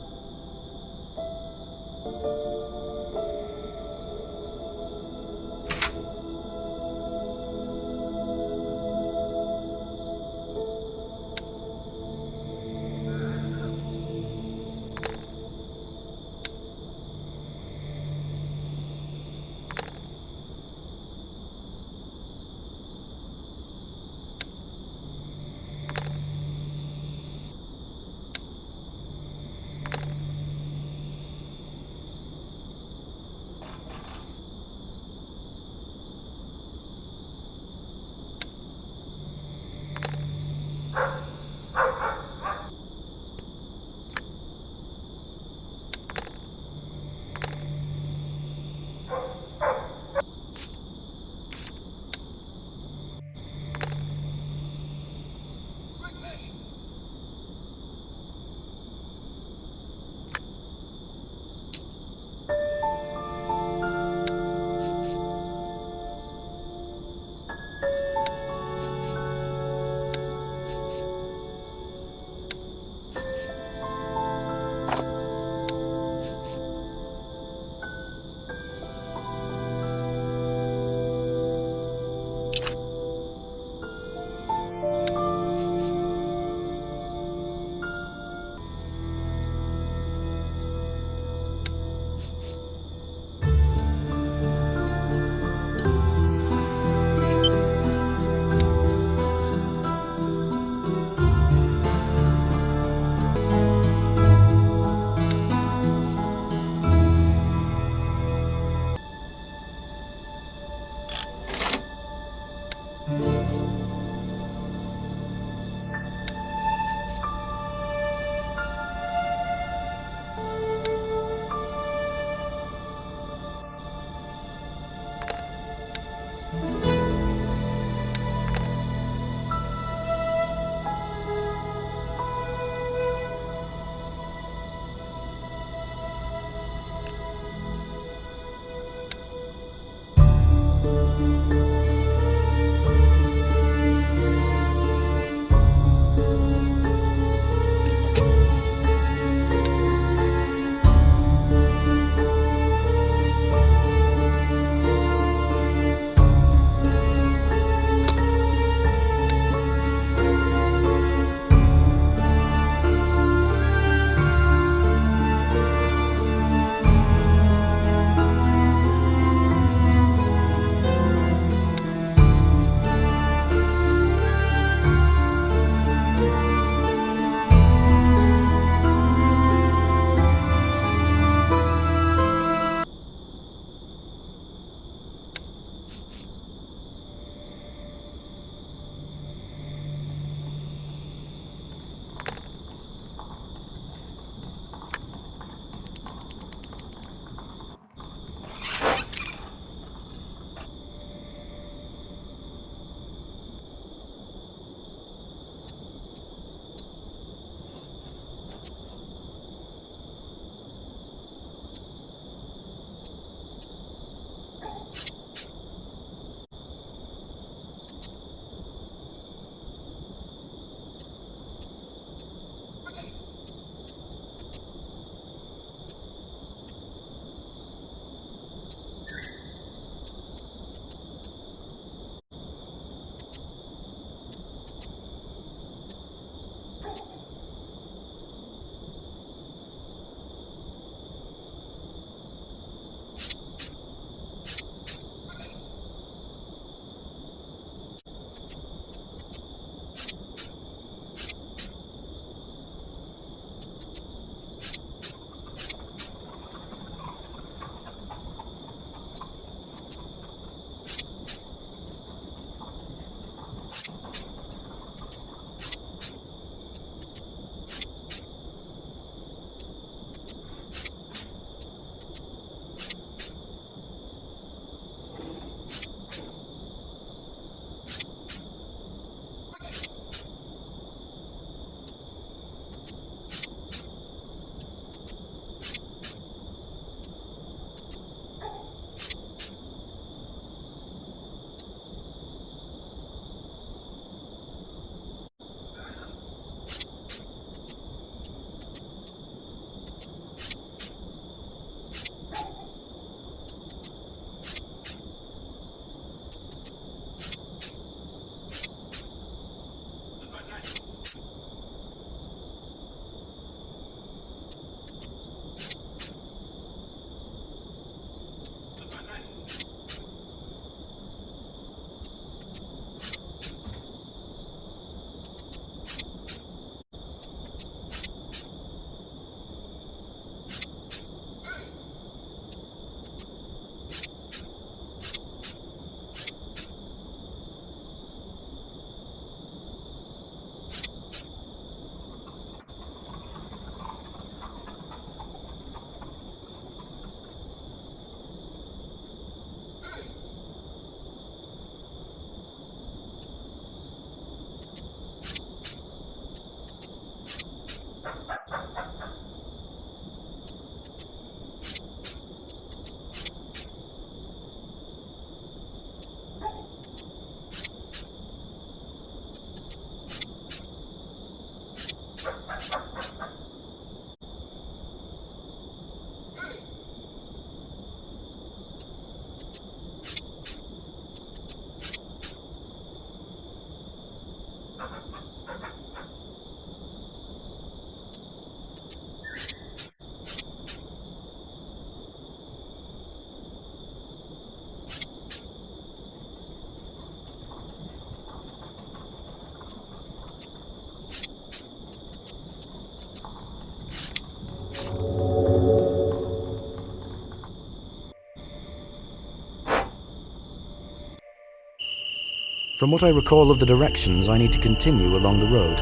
From what I recall of the directions, I need to continue along the road.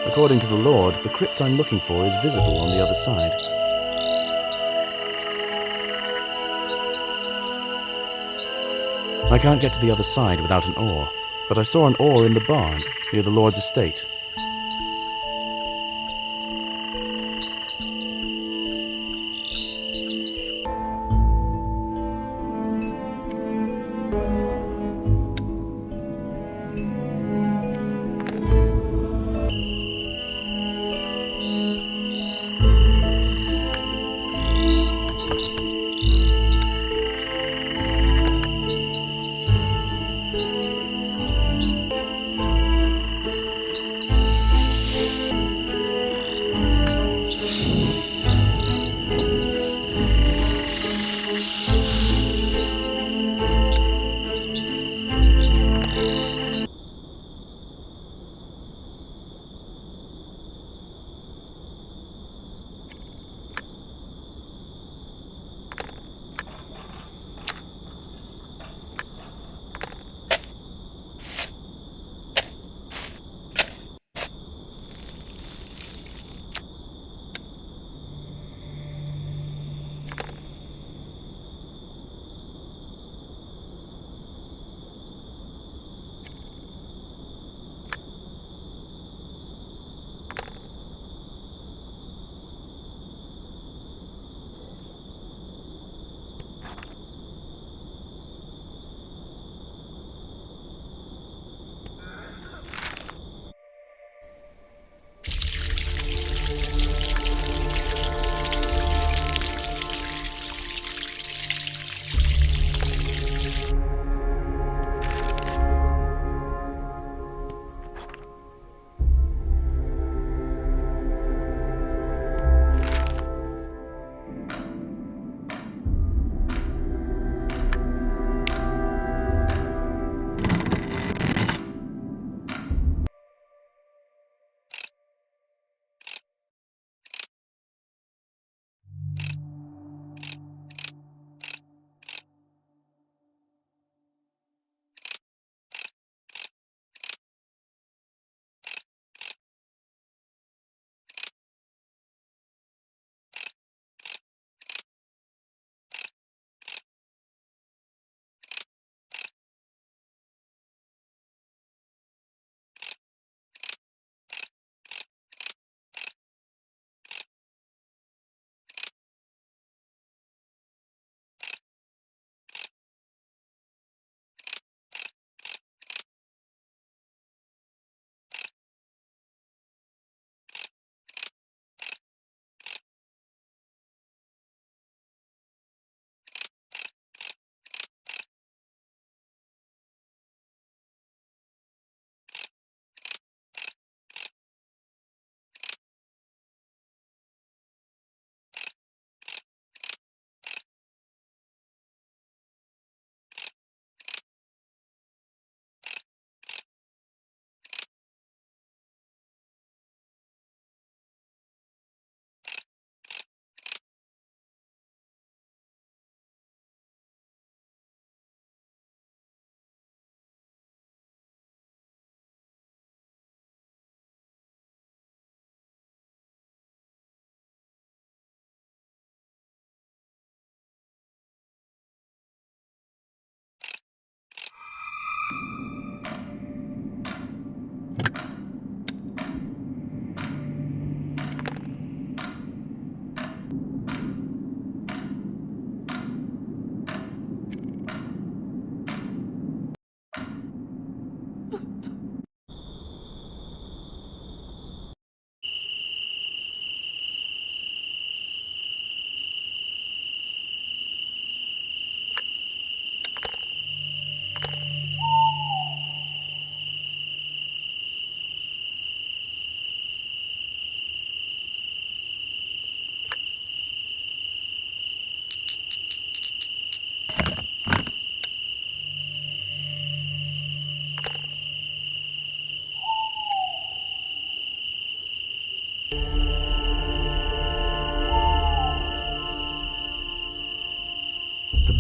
According to the Lord, the crypt I'm looking for is visible on the other side. I can't get to the other side without an oar, but I saw an oar in the barn near the Lord's estate.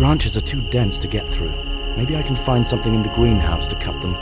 branches are too dense to get through. Maybe I can find something in the greenhouse to cut them.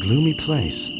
Gloomy place.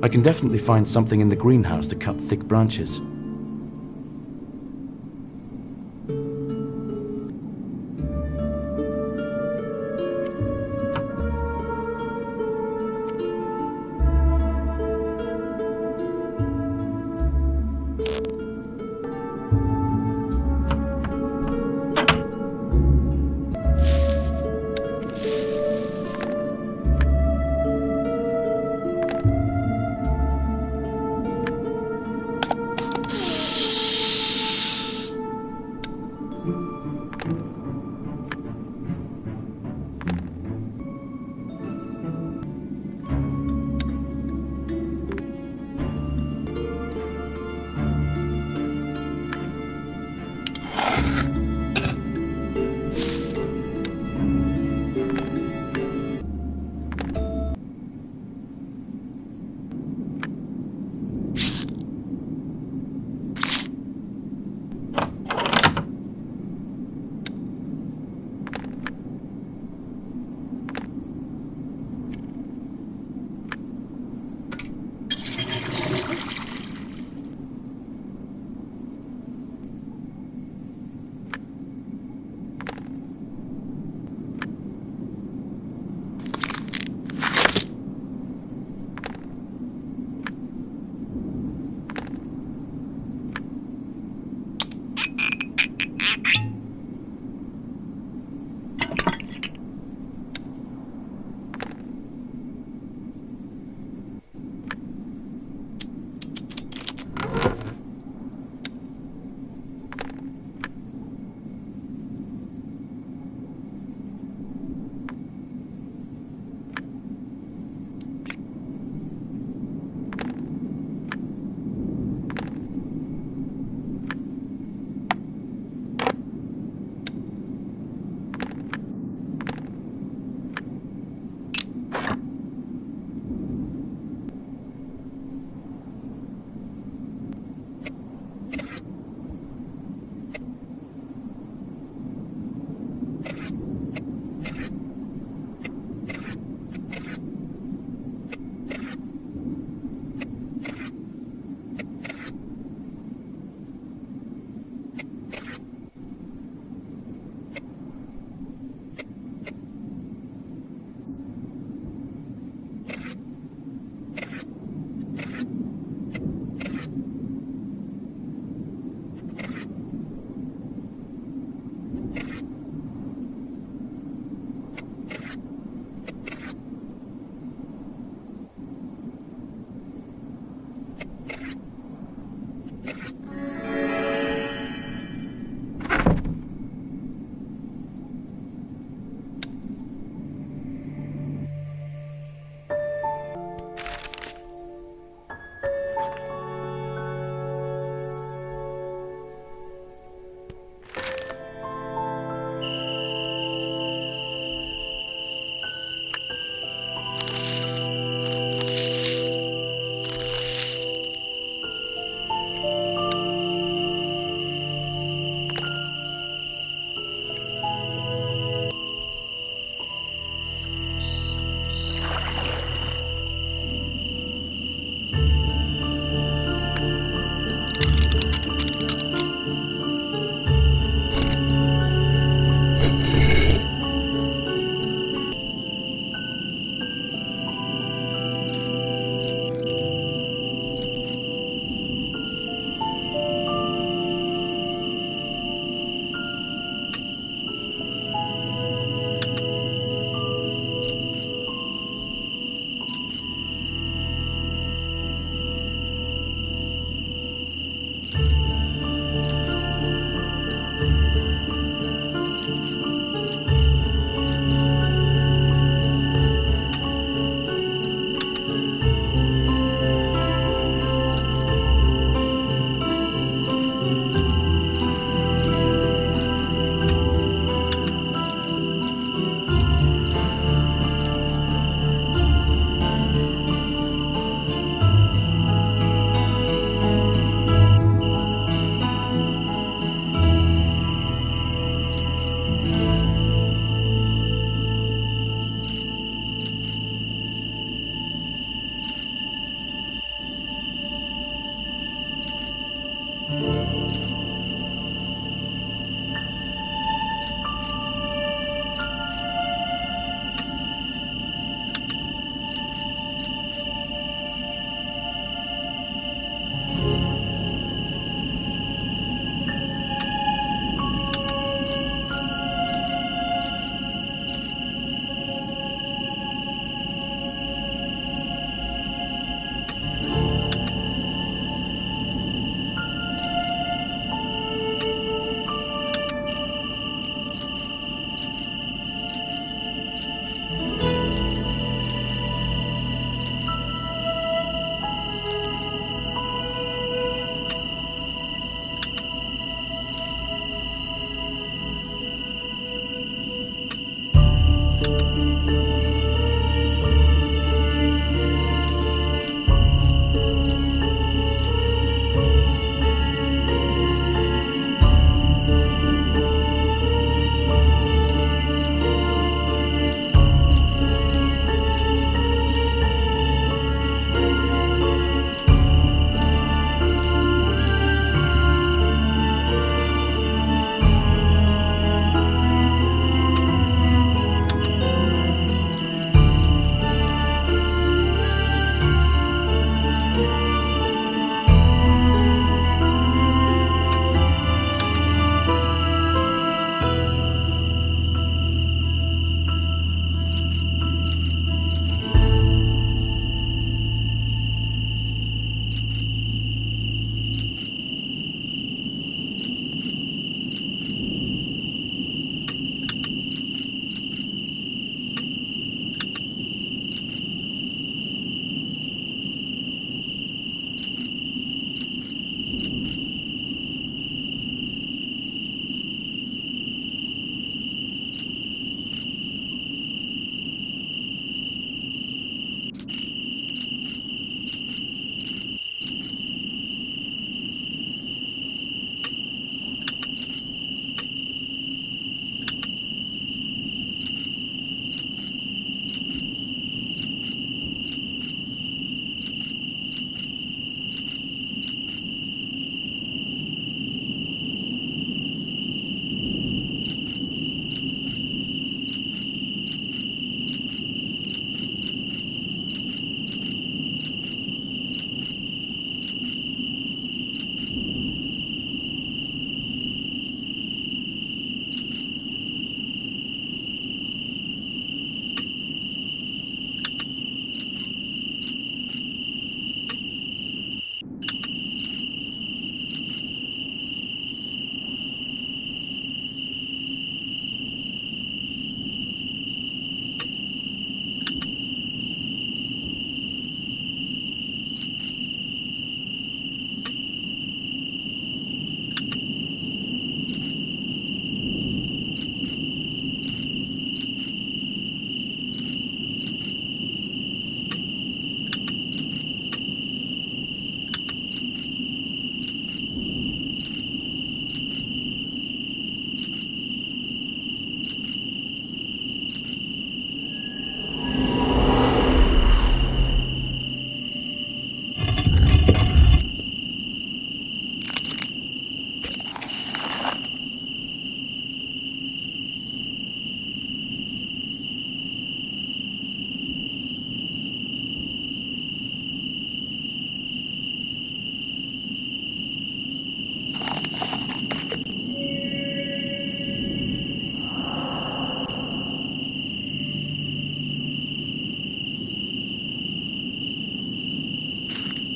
I can definitely find something in the greenhouse to cut thick branches.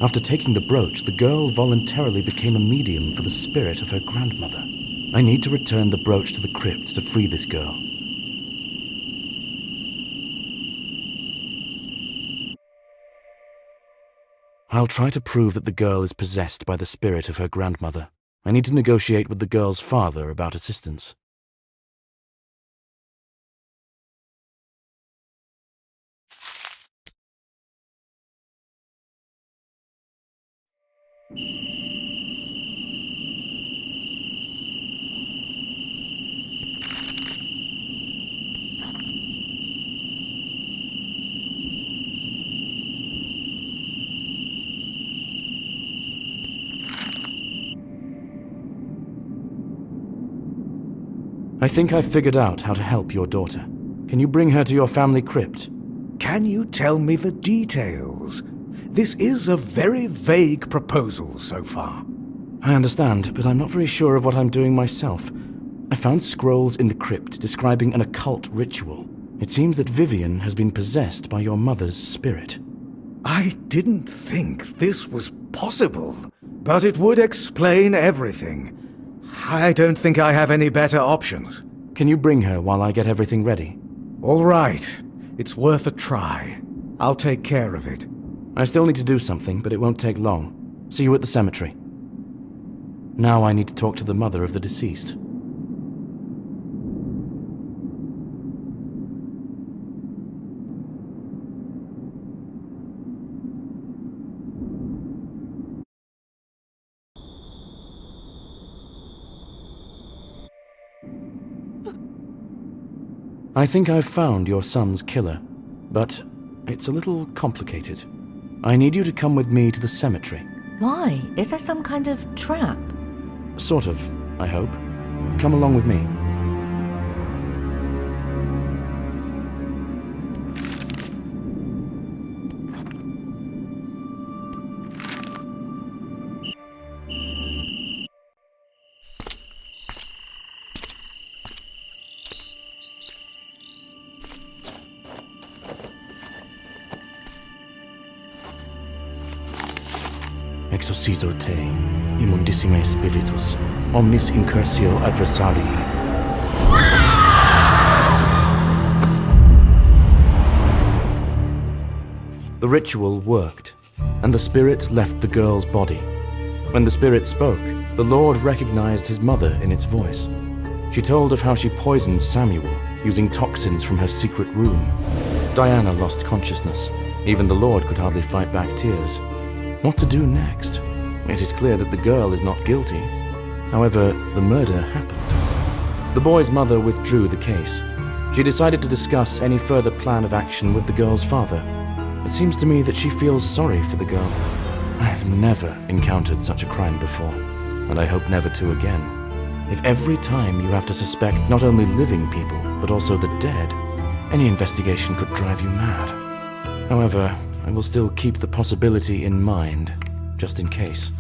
After taking the brooch, the girl voluntarily became a medium for the spirit of her grandmother. I need to return the brooch to the crypt to free this girl. I'll try to prove that the girl is possessed by the spirit of her grandmother. I need to negotiate with the girl's father about assistance. I think I've figured out how to help your daughter. Can you bring her to your family crypt? Can you tell me the details? This is a very vague proposal so far. I understand, but I'm not very sure of what I'm doing myself. I found scrolls in the crypt describing an occult ritual. It seems that Vivian has been possessed by your mother's spirit. I didn't think this was possible, but it would explain everything. I don't think I have any better options. Can you bring her while I get everything ready? All right, it's worth a try. I'll take care of it. I still need to do something, but it won't take long. See you at the cemetery. Now I need to talk to the mother of the deceased. I think I've found your son's killer, but it's a little complicated. I need you to come with me to the cemetery. Why? Is there some kind of trap? Sort of, I hope. Come along with me. Exorcizo te, immundissime spiritus, omnis incursio adversarii. The ritual worked, and the spirit left the girl's body. When the spirit spoke, the Lord recognized his mother in its voice. She told of how she poisoned Samuel, using toxins from her secret room. Diana lost consciousness. Even the Lord could hardly fight back tears. What to do next? It is clear that the girl is not guilty. However, the murder happened. The boy's mother withdrew the case. She decided to discuss any further plan of action with the girl's father. It seems to me that she feels sorry for the girl. I have never encountered such a crime before, and I hope never to again. If every time you have to suspect not only living people, but also the dead, any investigation could drive you mad. However, I will still keep the possibility in mind, just in case.